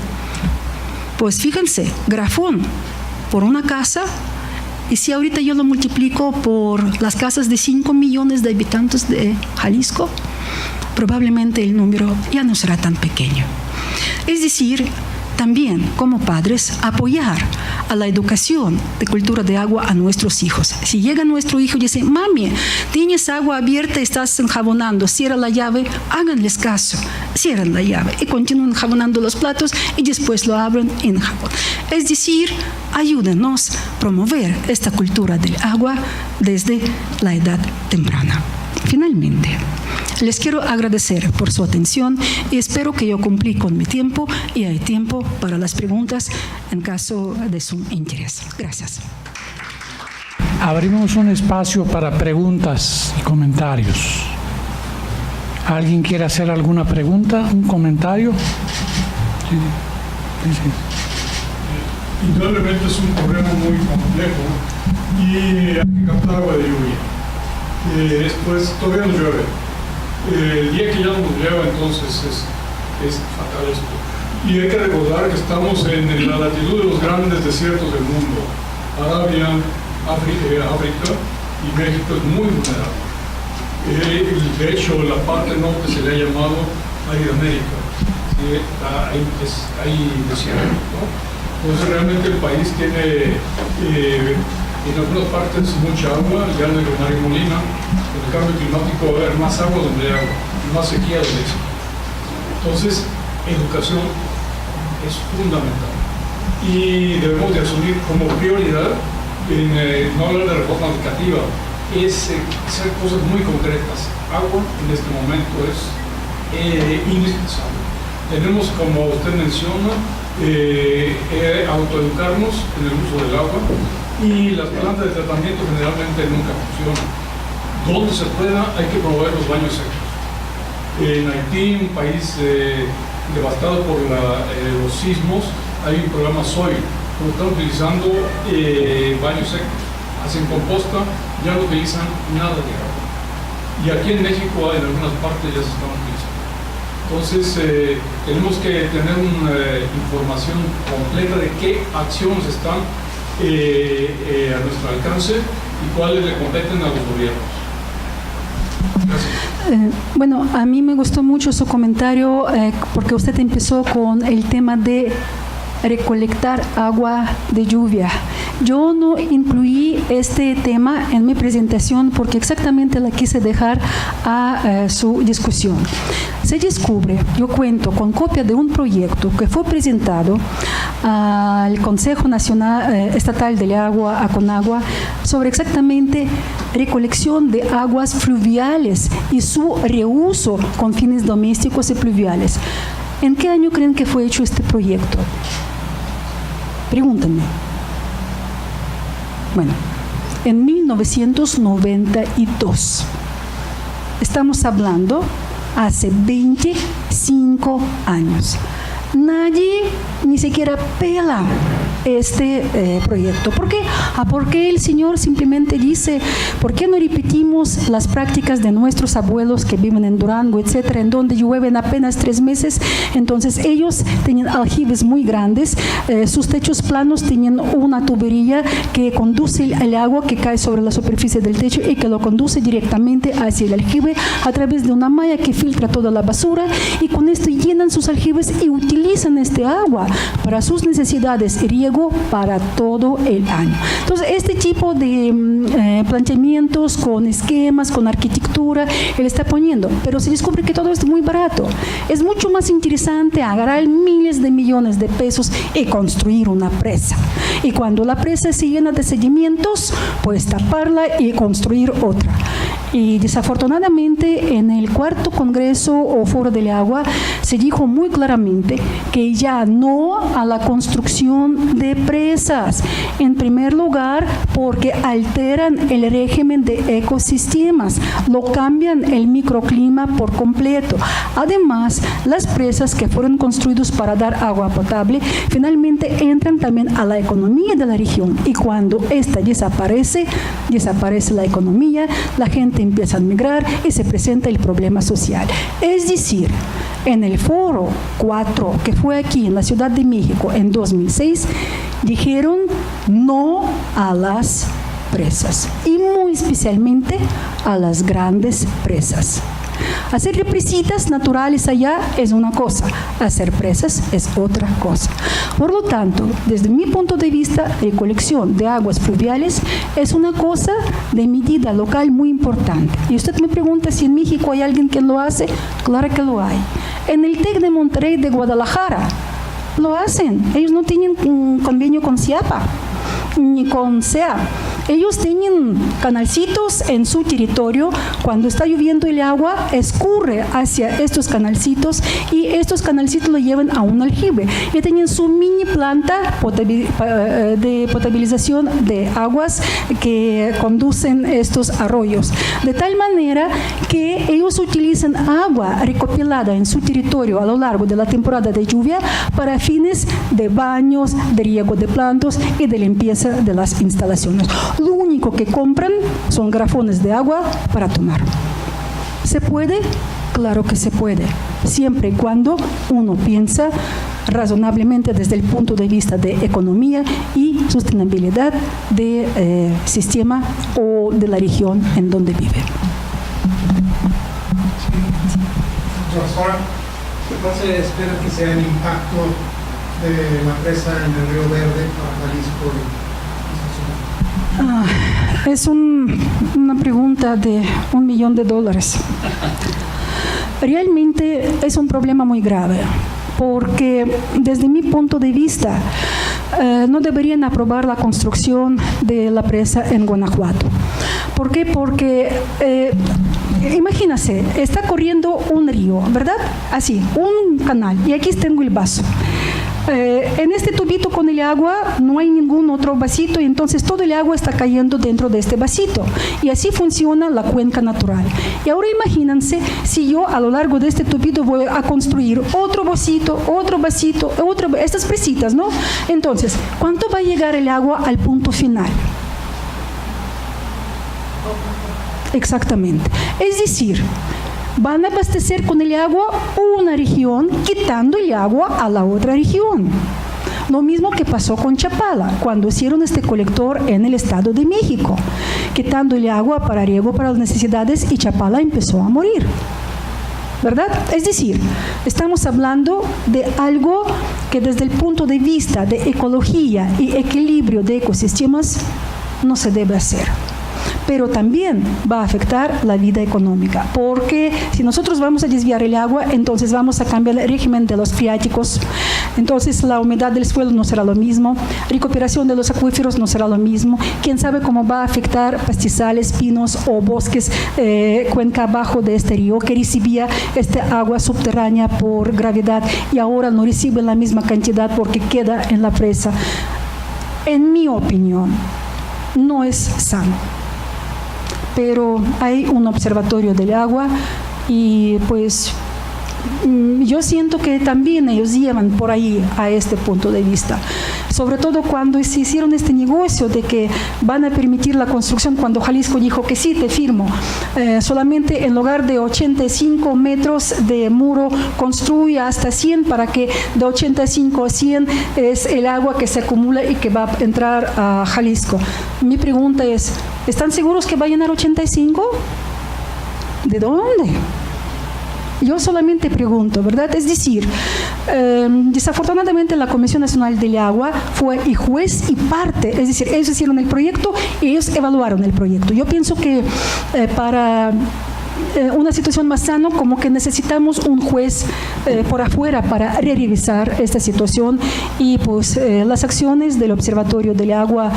C: Pues fíjense, garrafón por una casa. Y si ahorita yo lo multiplico por las casas de 5 millones de habitantes de Jalisco, probablemente el número ya no será tan pequeño. Es decir, también como padres apoyar a la educación de cultura de agua a nuestros hijos. Si llega nuestro hijo y dice, mami, tienes agua abierta, estás enjabonando, cierra la llave, háganles caso, cierran la llave y continúan enjabonando los platos y después lo abren en jabón. Es decir, ayúdenos a promover esta cultura del agua desde la edad temprana. Finalmente, les quiero agradecer por su atención y espero que yo cumplí con mi tiempo y hay tiempo para las preguntas en caso de su interés. Gracias.
A: Abrimos un espacio para preguntas y comentarios. ¿Alguien quiere hacer alguna pregunta, un comentario? Sí.
D: Indudablemente es un problema muy complejo y hay que captar agua de lluvia. Después todavía no llueve. El día que ya no nos llueva, entonces es fatal esto. Y hay que recordar que estamos en la latitud de los grandes desiertos del mundo. Arabia, África y México es muy vulnerable. De hecho, la parte norte se le ha llamado América. ¿Sí? Hay desierto, ¿no? Entonces realmente el país tiene en algunas partes mucha agua, ya de Mario Molina, con el cambio climático va a haber más agua donde hay agua, más sequía donde hay sequía. Entonces, educación es fundamental y debemos de asumir como prioridad no hablar de reforma educativa, es hacer cosas muy concretas. Agua en este momento es indispensable. Tenemos, como usted menciona, autoeducarnos en el uso del agua y las plantas de tratamiento generalmente nunca funcionan. Donde se pueda hay que promover los baños secos. En Haití, un país devastado por los sismos, hay un programa SOIL, donde están utilizando baños secos, hacen composta, ya no utilizan nada de agua. Y aquí en México en algunas partes ya se están utilizando. Entonces, tenemos que tener una información completa de qué acciones están a nuestro alcance y cuáles le competen a los gobiernos. Gracias.
C: Bueno, a mí me gustó mucho su comentario porque usted empezó con el tema de recolectar agua de lluvia. Yo no incluí este tema en mi presentación porque exactamente la quise dejar a su discusión. Se descubre, yo cuento con copia de un proyecto que fue presentado al Consejo Nacional Estatal del Agua, a Conagua, sobre exactamente recolección de aguas fluviales y su reuso con fines domésticos y pluviales. ¿En qué año creen que fue hecho este proyecto? Pregúntenme. Bueno, en 1992. Estamos hablando hace 25 años. Nadie ni siquiera pela este proyecto. ¿Por qué? Porque el Señor simplemente dice, ¿por qué no repetimos las prácticas de nuestros abuelos que viven en Durango, etcétera, en donde llueven apenas 3 meses? Entonces ellos tenían aljibes muy grandes, sus techos planos tenían una tubería que conduce el agua que cae sobre la superficie del techo y que lo conduce directamente hacia el aljibe a través de una malla que filtra toda la basura, y con esto llenan sus aljibes y utilizan este agua para sus necesidades y riego para todo el año. Entonces, este tipo de planteamientos con esquemas, con arquitectura, él está poniendo, pero se descubre que todo es muy barato. Es mucho más interesante agarrar miles de millones de pesos y construir una presa. Y cuando la presa se llena de sedimentos, pues taparla y construir otra. Y desafortunadamente en el cuarto Congreso o Foro del Agua se dijo muy claramente que ya no a la construcción de presas. En primer lugar, porque alteran el régimen de ecosistemas, lo cambian el microclima por completo. Además, las presas que fueron construidas para dar agua potable finalmente entran también a la economía de la región, y cuando esta desaparece la economía, la gente empieza a migrar y se presenta el problema social. Es decir, en el Foro 4, que fue aquí en la Ciudad de México en 2006, dijeron no a las presas, y muy especialmente a las grandes presas. Hacer represitas naturales allá es una cosa, hacer presas es otra cosa. Por lo tanto, desde mi punto de vista, recolección de aguas fluviales es una cosa de medida local muy importante. Y usted me pregunta si en México hay alguien que lo hace. Claro que lo hay. En el TEC de Monterrey de Guadalajara lo hacen. Ellos no tienen un convenio con CIAPA ni con SEA. Ellos tienen canalcitos en su territorio. Cuando está lloviendo el agua, escurre hacia estos canalcitos, y estos canalcitos lo llevan a un aljibe. Y tienen su mini planta de potabilización de aguas que conducen estos arroyos. De tal manera que ellos utilizan agua recopilada en su territorio a lo largo de la temporada de lluvia para fines de baños, de riego de plantas y de limpieza de las instalaciones. Lo único que compran son garrafones de agua para tomar. ¿Se puede? Claro que se puede, siempre y cuando uno piensa razonablemente desde el punto de vista de economía y sostenibilidad del sistema o de la región en donde vive.
E: Profesora, ¿cuál se espera que sea el impacto de la presa en el Río Verde para Jalisco?
C: Es una pregunta de $1 millón. Realmente es un problema muy grave, porque desde mi punto de vista no deberían aprobar la construcción de la presa en Guanajuato. ¿Por qué? Porque imagínense, está corriendo un río, ¿verdad? Así, un canal, y aquí tengo el vaso. En este tubito con el agua no hay ningún otro vasito, y entonces todo el agua está cayendo dentro de este vasito, y así funciona la cuenca natural. Y ahora imagínense si yo a lo largo de este tubito voy a construir otro vasito, estas presitas, ¿no? Entonces, ¿cuánto va a llegar el agua al punto final? Exactamente. Es decir, van a abastecer con el agua una región, quitando el agua a la otra región. Lo mismo que pasó con Chapala, cuando hicieron este colector en el Estado de México, quitando el agua para riego para las necesidades, y Chapala empezó a morir, ¿verdad? Es decir, estamos hablando de algo que desde el punto de vista de ecología y equilibrio de ecosistemas no se debe hacer. Pero también va a afectar la vida económica, porque si nosotros vamos a desviar el agua, entonces vamos a cambiar el régimen de los freáticos, entonces la humedad del suelo no será lo mismo, recuperación de los acuíferos no será lo mismo, quién sabe cómo va a afectar pastizales, pinos o bosques, cuenca abajo de este río que recibía este agua subterránea por gravedad y ahora no recibe la misma cantidad porque queda en la presa. En mi opinión, no es sano. Pero hay un observatorio del agua y pues yo siento que también ellos llevan por ahí a este punto de vista. Sobre todo cuando se hicieron este negocio de que van a permitir la construcción, cuando Jalisco dijo que sí, te firmo, solamente en lugar de 85 metros de muro, construye hasta 100 para que de 85 a 100 es el agua que se acumula y que va a entrar a Jalisco. Mi pregunta es, ¿están seguros que va a llenar 85? ¿De dónde? Yo solamente pregunto, ¿verdad? Es decir, desafortunadamente la Comisión Nacional del Agua fue y juez y parte, es decir, ellos hicieron el proyecto y ellos evaluaron el proyecto. Yo pienso que para una situación más sana, como que necesitamos un juez por afuera para revisar esta situación, y pues las acciones del Observatorio del Agua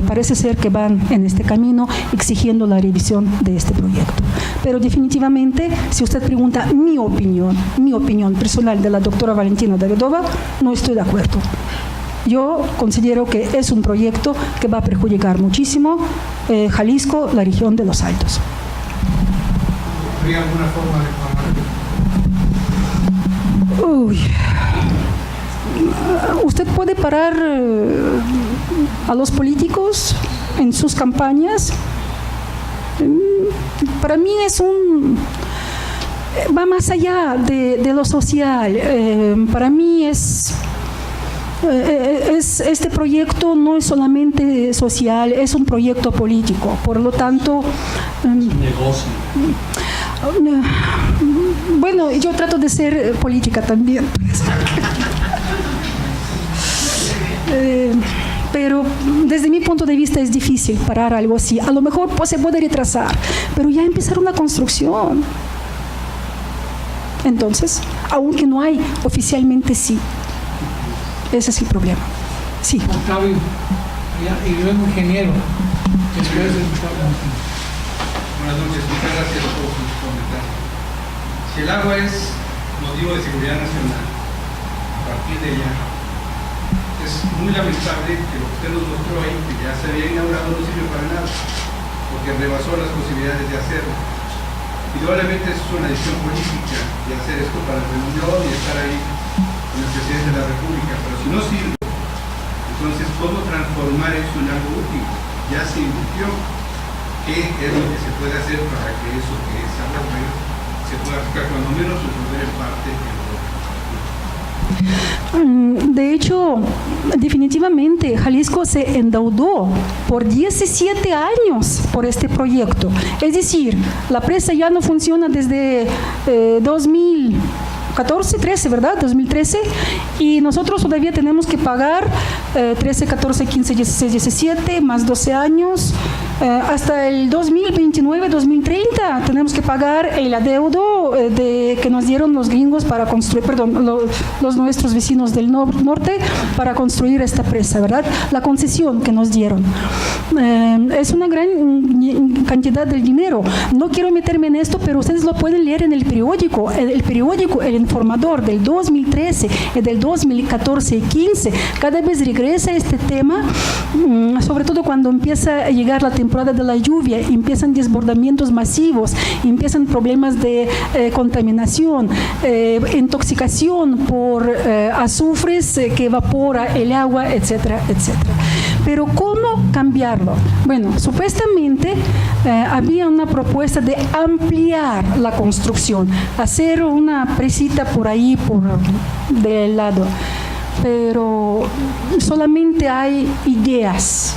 C: parece ser que van en este camino, exigiendo la revisión de este proyecto. Pero definitivamente, si usted pregunta mi opinión personal de la doctora Valentina Davidova, no estoy de acuerdo. Yo considero que es un proyecto que va a perjudicar muchísimo Jalisco, la región de los Altos.
E: ¿Habría alguna forma de parar?
C: Uy. ¿Usted puede parar a los políticos en sus campañas? Para mí va más allá de lo social. Para mí este proyecto no es solamente social, es un proyecto político. Por lo tanto,
B: negocio.
C: Bueno, yo trato de ser política también. Pero desde mi punto de vista es difícil parar algo así. A lo mejor pues, se puede retrasar, pero ya empezar una construcción. Entonces, aunque no hay oficialmente sí. Ese es el problema. Sí.
A: Octavio, y luego ingeniero. Después de
F: Buenas noches, muchas gracias por sus comentarios. Si el agua es motivo de seguridad nacional, a partir de ella, es muy lamentable que lo que usted nos mostró ahí, que ya se había inaugurado, no sirve para nada, porque rebasó las posibilidades de hacerlo. Indudablemente es una decisión política de hacer esto para el reunión y estar ahí con el presidente de la República, pero si no sirve, entonces ¿cómo transformar eso en algo útil? Ya se invirtió. ¿Qué es lo que se puede hacer para que eso que es agua se pueda aplicar, cuando menos resolver en parte el problema?
C: De hecho, definitivamente Jalisco se endeudó por 17 años por este proyecto. Es decir, la presa ya no funciona desde 2014, 13, ¿verdad? 2013, y nosotros todavía tenemos que pagar 13, 14, 15, 16, 17, más 12 años, hasta el 2029, 2030, tenemos que pagar el adeudo que nos dieron los gringos para construir, los nuestros vecinos del norte para construir esta presa, ¿verdad? La concesión que nos dieron. Es una gran cantidad de dinero. No quiero meterme en esto, pero ustedes lo pueden leer en el periódico. El Informador del 2013 y del 2014 y 15, cada vez regresa este tema, sobre todo cuando empieza a llegar la temporada de la lluvia, empiezan desbordamientos masivos, empiezan problemas de contaminación, intoxicación por azufres que evapora el agua, etcétera, etcétera. Pero ¿cómo cambiarlo? Bueno, supuestamente había una propuesta de ampliar la construcción, hacer una presita por ahí, del lado, pero solamente hay ideas.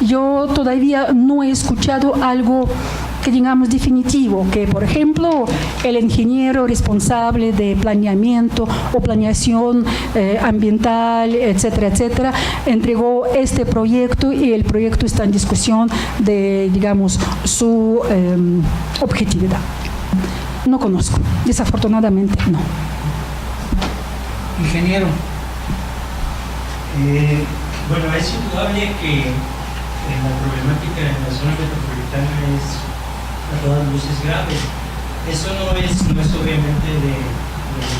C: Yo todavía no he escuchado algo que digamos definitivo, que por ejemplo el ingeniero responsable de planeamiento o planeación ambiental, etcétera, etcétera, entregó este proyecto y el proyecto está en discusión de, digamos, su objetividad. No conozco, desafortunadamente no.
A: ingeniero.
G: Bueno, es indudable que la problemática en la zona metropolitana es a todas luces grave. Eso no es obviamente de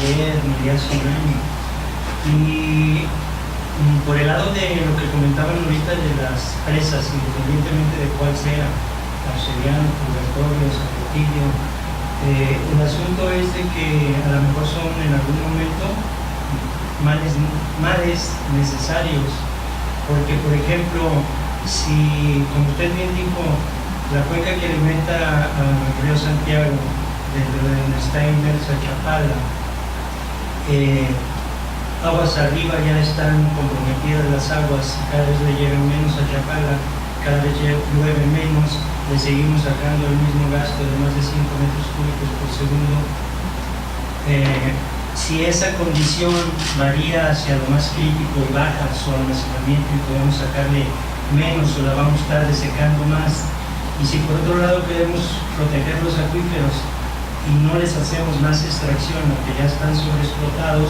G: ayer ni de hace un año. Y por el lado de lo que comentaban ahorita de las presas, independientemente de cuál sea, Arcediano, Purgatorio, San Cecilio, el asunto es de que a lo mejor son en algún momento males necesarios, porque por ejemplo, si, como usted bien dijo, la cuenca que alimenta al río Santiago, desde donde está inmersa Chapala, aguas arriba ya están comprometidas las aguas, cada vez le llegan menos a Chapala, cada vez llueve menos, le seguimos sacando el mismo gasto de más de 5 metros cúbicos por segundo. Si esa condición varía hacia lo más crítico y baja su almacenamiento y podemos sacarle menos o la vamos a estar desecando más, Y si por otro lado queremos proteger los acuíferos y no les hacemos más extracción, porque ya están sobreexplotados,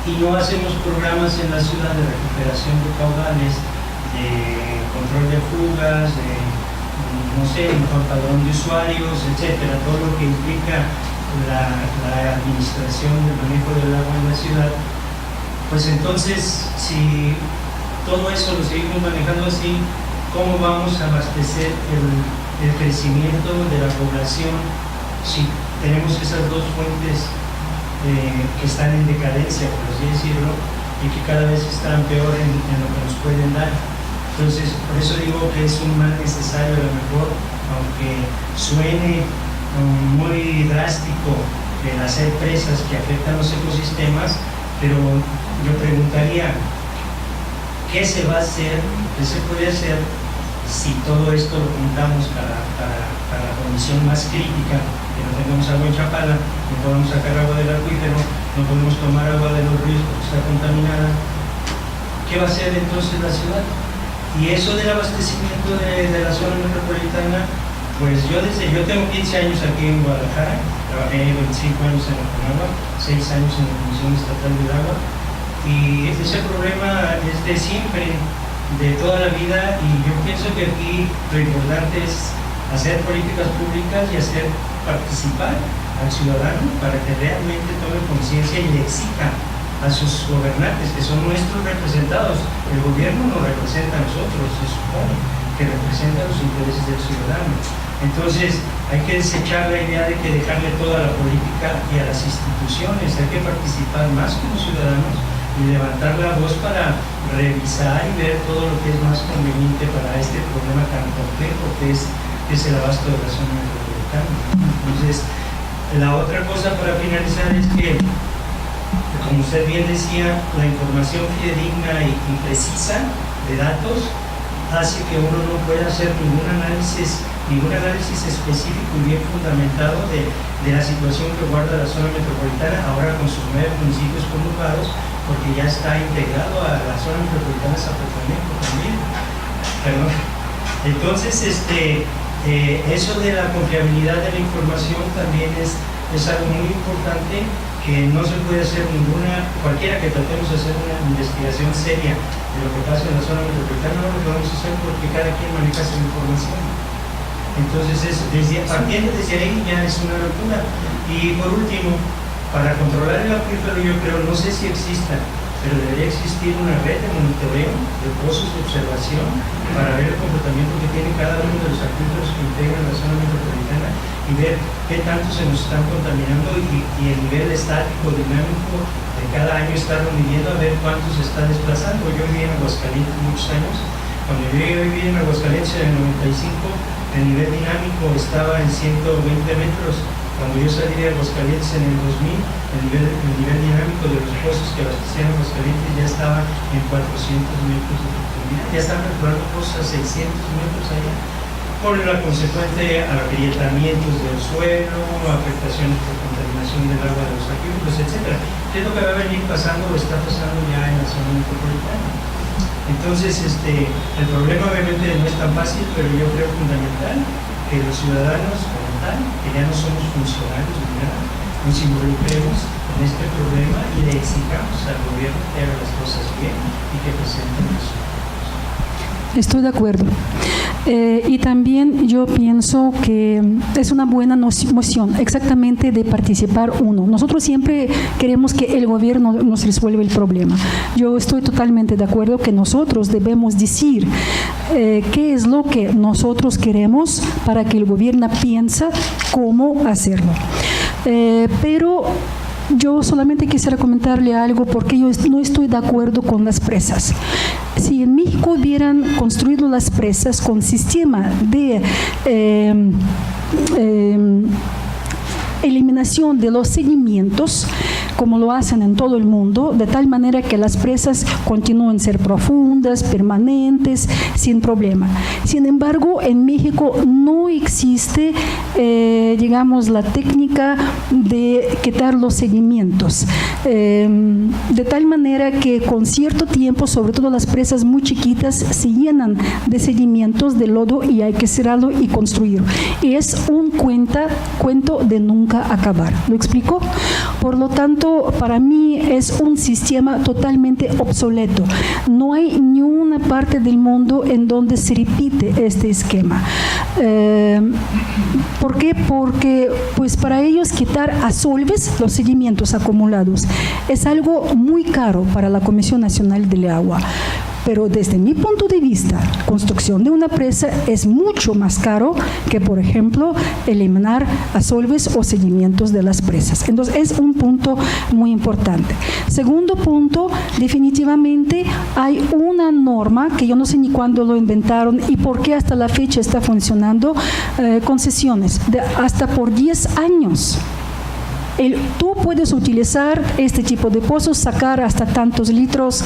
G: y no hacemos programas en la ciudad de recuperación de caudales, de control de fugas, de, no sé, mejor padrón de usuarios, etcétera, todo lo que implica la administración del manejo del agua en la ciudad, pues entonces, si todo eso lo seguimos manejando así, ¿cómo vamos a abastecer el crecimiento de la población si tenemos esas dos fuentes que están en decadencia, por así decirlo, y que cada vez están peor en lo que nos pueden dar? Entonces, por eso digo que es un mal necesario, a lo mejor, aunque suene muy drástico el hacer presas que afectan los ecosistemas, pero yo preguntaría, ¿qué se va a hacer, qué se puede hacer si todo esto lo juntamos para la condición más crítica, que no tengamos agua en Chapala, no podemos sacar agua del acuífero, no podemos tomar agua de los ríos porque está contaminada? ¿Qué va a hacer entonces la ciudad? Y eso del abastecimiento de la zona metropolitana, pues yo tengo 15 años aquí en Guadalajara, trabajé 25 años en la Conagua, 6 años en la Comisión Estatal del Agua, y ese problema es de siempre, de toda la vida, y yo pienso que aquí lo importante es hacer políticas públicas y hacer participar al ciudadano para que realmente tome conciencia y le exija a sus gobernantes, que son nuestros representados. El gobierno nos representa a nosotros, se supone que representa los intereses del ciudadano. Entonces hay que desechar la idea de que dejarle toda la política y a las instituciones, hay que participar más como ciudadanos y levantar la voz para revisar y ver todo lo que es más conveniente para este problema tan complejo que es el abasto de la zona metropolitana. Entonces, la otra cosa para finalizar es que, como usted bien decía, la información fidedigna y precisa de datos hace que uno no pueda hacer ningún análisis específico y bien fundamentado de la situación que guarda la zona metropolitana, ahora con sus 9 municipios conurbados, porque ya está integrado a la zona metropolitana de Zapotlán también. Perdón. Entonces, eso de la confiabilidad de la información también es algo muy importante, que no se puede hacer cualquiera que tratemos de hacer una investigación seria de lo que pasa en la zona metropolitana, no lo podemos hacer porque cada quien maneja su información. Entonces, partiendo desde ahí ya es una locura. Y por último, para controlar el acuífero, yo creo, no sé si exista, pero debería existir una red de monitoreo, de pozos de observación, para ver el comportamiento que tiene cada uno de los acuíferos que integran la zona metropolitana y ver qué tanto se nos están contaminando y el nivel estático, dinámico de cada año estarlo midiendo, a ver cuánto se está desplazando. Yo viví en Aguascalientes muchos años. Cuando yo viví en Aguascalientes en el 95, el nivel dinámico estaba en 120 metros. Cuando yo salí de Aguascalientes en el 2000, el nivel dinámico de los pozos que abastecían Aguascalientes ya estaba en 400 metros de profundidad. Ya están perforando pozos a 600 metros allá, por la consecuente agrietamientos del suelo, afectaciones por contaminación del agua de los acuíferos, etc. ¿Qué es lo que va a venir pasando o está pasando ya en la zona metropolitana? Entonces, el problema obviamente no es tan fácil, pero yo creo fundamental que los ciudadanos, como tal, que ya no somos funcionarios ni nada, nos involucremos en este problema y le exijamos al gobierno que haga las cosas bien y que presenten resultados.
C: Estoy de acuerdo. Y también yo pienso que es una buena moción exactamente de participar uno. Nosotros siempre queremos que el gobierno nos resuelva el problema. Yo estoy totalmente de acuerdo que nosotros debemos decir qué es lo que nosotros queremos para que el gobierno piense cómo hacerlo. Pero yo solamente quisiera comentarle algo porque yo no estoy de acuerdo con las presas. Si en México hubieran construido las presas con sistema de eliminación de los sedimentos, como lo hacen en todo el mundo, de tal manera que las presas continúen ser profundas, permanentes, sin problema. Sin embargo, en México no existe, digamos, la técnica de quitar los sedimentos, de tal manera que con cierto tiempo, sobre todo las presas muy chiquitas, se llenan de sedimentos, de lodo, y hay que cerrarlo y construir. Y es un cuento de nunca acabar. ¿Lo explico? Por lo tanto, para mí es un sistema totalmente obsoleto. No hay ni una parte del mundo en donde se repite este esquema. ¿Por qué? Porque pues para ellos quitar a solves los sedimentos acumulados es algo muy caro para la Comisión Nacional del Agua. Pero desde mi punto de vista, construcción de una presa es mucho más caro que, por ejemplo, eliminar asolves o sedimentos de las presas. Entonces, es un punto muy importante. Segundo punto, definitivamente hay una norma que yo no sé ni cuándo lo inventaron y por qué hasta la fecha está funcionando, concesiones de hasta por 10 años. Tú puedes utilizar este tipo de pozos, sacar hasta tantos litros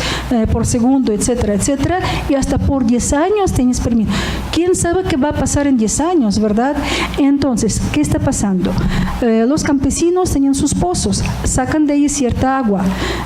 C: por segundo, etcétera, etcétera, y hasta por 10 años tienes permiso. ¿Quién sabe qué va a pasar en 10 años, verdad? Entonces, ¿qué está pasando? Los campesinos tienen sus pozos, sacan de ahí cierta agua,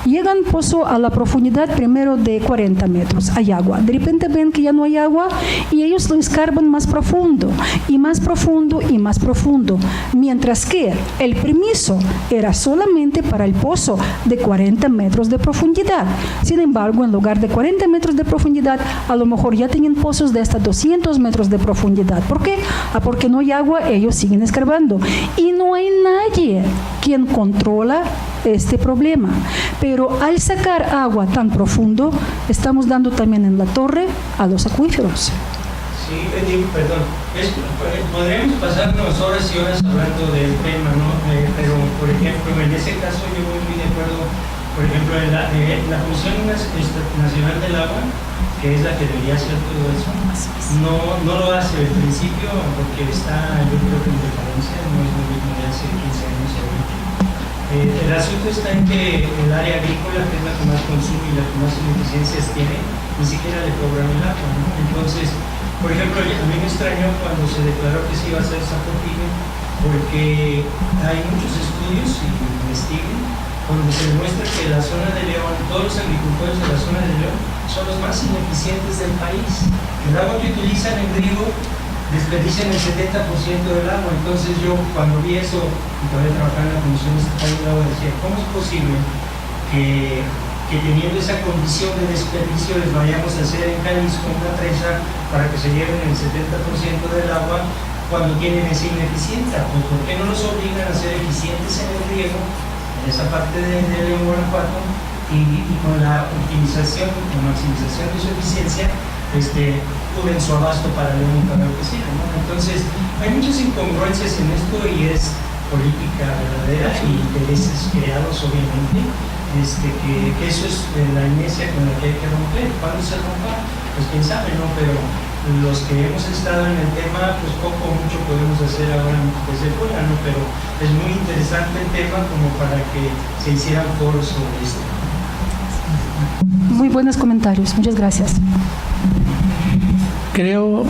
C: llegan pozo a la profundidad primero de 40 metros, hay agua. De repente ven que ya no hay agua y ellos lo escarban más profundo, y más profundo, y más profundo. Mientras que el permiso era solamente para el pozo de 40 metros de profundidad. Sin embargo, en lugar de 40 metros de profundidad, a lo mejor ya tienen pozos de hasta 200 metros de profundidad. ¿Por qué? Porque no hay agua, ellos siguen escarbando. Y no hay nadie quien controla este problema. Pero al sacar agua tan profundo, estamos dando también en la torre a los acuíferos.
G: Sí, perdón. Podríamos pasarnos horas y horas hablando del tema, ¿no? Pero, por ejemplo, en ese caso yo voy muy de acuerdo, por ejemplo, en la Comisión Nacional del Agua, que es la que debería hacer todo eso, no lo hace al principio porque está, yo creo que en decadencia, no es lo mismo de hace 15 años ahorita. El asunto está en que el área agrícola, que es la que más consume y la que más ineficiencias tiene, ni siquiera le cobran el agua, ¿no? Entonces, por ejemplo, a mí me extrañó cuando se declaró que se iba a hacer Zapotillo, porque hay muchos estudios, y investiguen, donde se demuestra que la zona de León, todos los agricultores de la zona de León son los más ineficientes del país. El agua que utilizan en riego desperdician el 70% del agua. Entonces yo, cuando vi eso, y todavía trabajaba en la Comisión Estatal del Agua, decía, ¿cómo es posible que teniendo esa condición de desperdicio les vayamos a hacer en Jalisco una presa para que se lleven el 70% del agua cuando tienen esa ineficiencia? Pues ¿por qué no los obligan a ser eficientes en el riego, en esa parte de León, Guanajuato, y con la optimización, con maximización de su eficiencia, cubren su abasto para León y para lo que sea, ¿no? Entonces, hay muchas incongruencias en esto y es política verdadera y intereses creados, obviamente. Que eso es la inercia con la que hay que romper. ¿Cuándo se rompa? Pues quién sabe, ¿no? Pero los que hemos estado en el tema, pues poco o mucho podemos hacer ahora desde fuera, ¿no? Pero es muy interesante el tema como para que se hicieran foros sobre esto.
C: Muy buenos comentarios, muchas gracias.
A: Creo,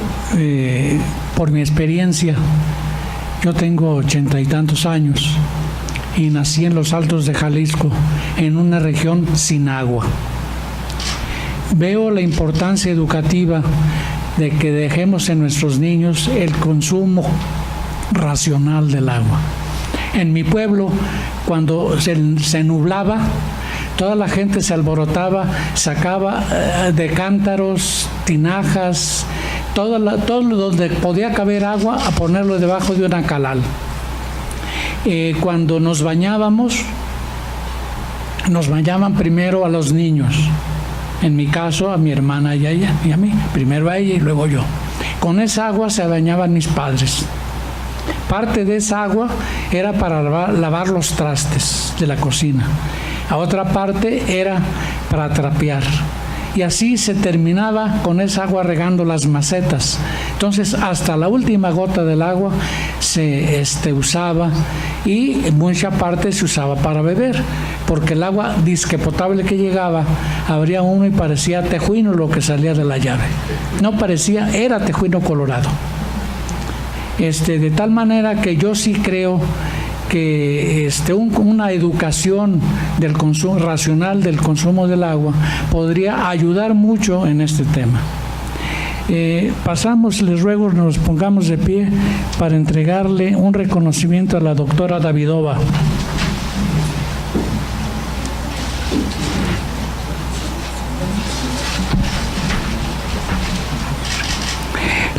A: por mi experiencia, yo tengo 80 y tantos años, y nací en los Altos de Jalisco, en una región sin agua. Veo la importancia educativa de que dejemos en nuestros niños el consumo racional del agua. En mi pueblo, cuando se nublaba, toda la gente se alborotaba, sacaba de cántaros, tinajas, todo donde podía caber agua, a ponerlo debajo de una calal. Cuando nos bañaban primero a los niños, en mi caso a mi hermana y a ella, y a mí, primero a ella y luego yo. Con esa agua se bañaban mis padres. Parte de esa agua era para lavar los trastes de la cocina, a otra parte era para trapear. Y así se terminaba con esa agua regando las macetas. Entonces, hasta la última gota del agua se usaba, y mucha parte se usaba para beber. porque el agua disque potable que llegaba, abría uno y parecía tejuino lo que salía de la llave. No parecía, era tejuino colorado. De tal manera que yo sí creo que una educación del consumo racional del consumo del agua podría ayudar mucho en este tema. Pasamos, les ruego, nos pongamos de pie para entregarle un reconocimiento a la doctora Davidova.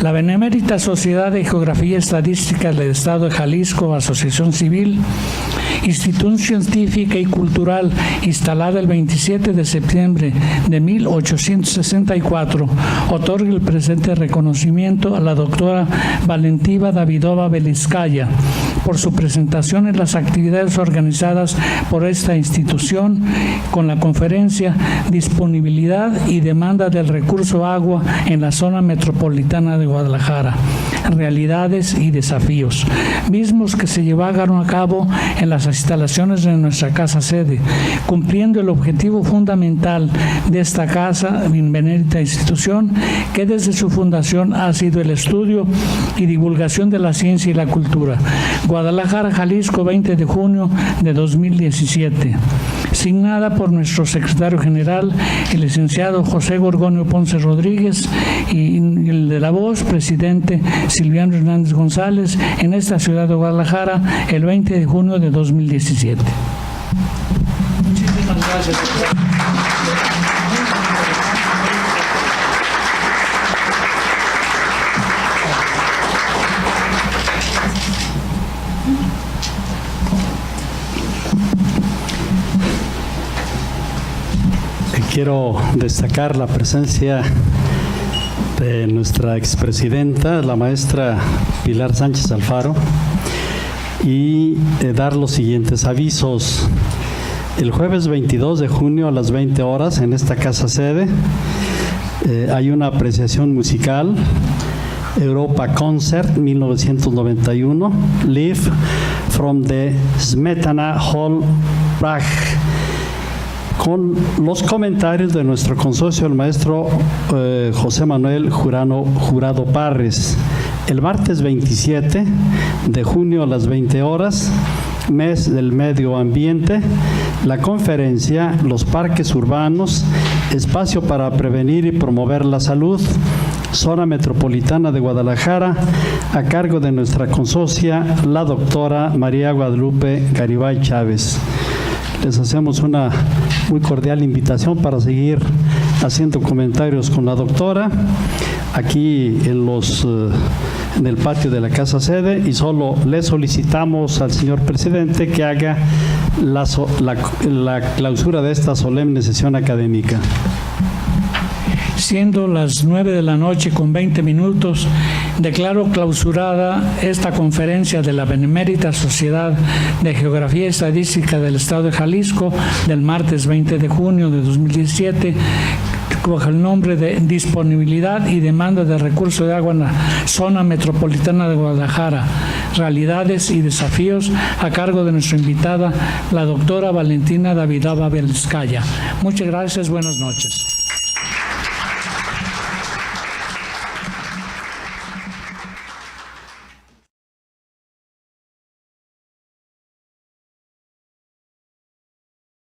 A: La Benemérita Sociedad de Geografía y Estadística del Estado de Jalisco, asociación civil, institución científica y cultural instalada el 27 de septiembre de 1864, otorga el presente reconocimiento a la doctora Valentina Davidova Beliskaya por su presentación en las actividades organizadas por esta institución con la conferencia Disponibilidad y demanda del recurso agua en la zona metropolitana de Guadalajara, realidades y desafíos, mismos que se llevaron a cabo en las instalaciones de nuestra casa sede, cumpliendo el objetivo fundamental de esta casa, benemérita institución, que desde su fundación ha sido el estudio y divulgación de la ciencia y la cultura. Guadalajara, Jalisco, 20 de junio de 2017. Signada por nuestro secretario general, el licenciado José Gorgonio Ponce Rodríguez, y el de la voz, presidente Silviano Hernández González, en esta ciudad de Guadalajara, el 20 de junio de 2017. Muchísimas gracias.
B: Quiero destacar la presencia de nuestra expresidenta, la maestra Pilar Sánchez Alfaro, y dar los siguientes avisos. El jueves 22 de junio a las 20 horas en esta casa sede hay una apreciación musical, Europa Concert 1991, live from the Smetana Hall, Prague, con los comentarios de nuestro consocio, el maestro José Manuel Jurado Parres. El martes 27 de junio a las 20 horas, mes del medio ambiente, la conferencia Los parques urbanos, espacio para prevenir y promover la salud, zona metropolitana de Guadalajara, a cargo de nuestra consocia, la doctora María Guadalupe Garibay Chávez. Les hacemos una muy cordial invitación para seguir haciendo comentarios con la doctora aquí en el patio de la casa sede, y solo le solicitamos al señor presidente que haga la clausura de esta solemne sesión académica.
A: Siendo las 9 de la noche con 20 minutos, declaro clausurada esta conferencia de la Benemérita Sociedad de Geografía y Estadística del Estado de Jalisco del martes 20 de junio de 2017, bajo el nombre de Disponibilidad y demanda de recursos de agua en la zona metropolitana de Guadalajara, realidades y desafíos, a cargo de nuestra invitada, la doctora Valentina Davidova Beliskaya. Muchas gracias, buenas noches.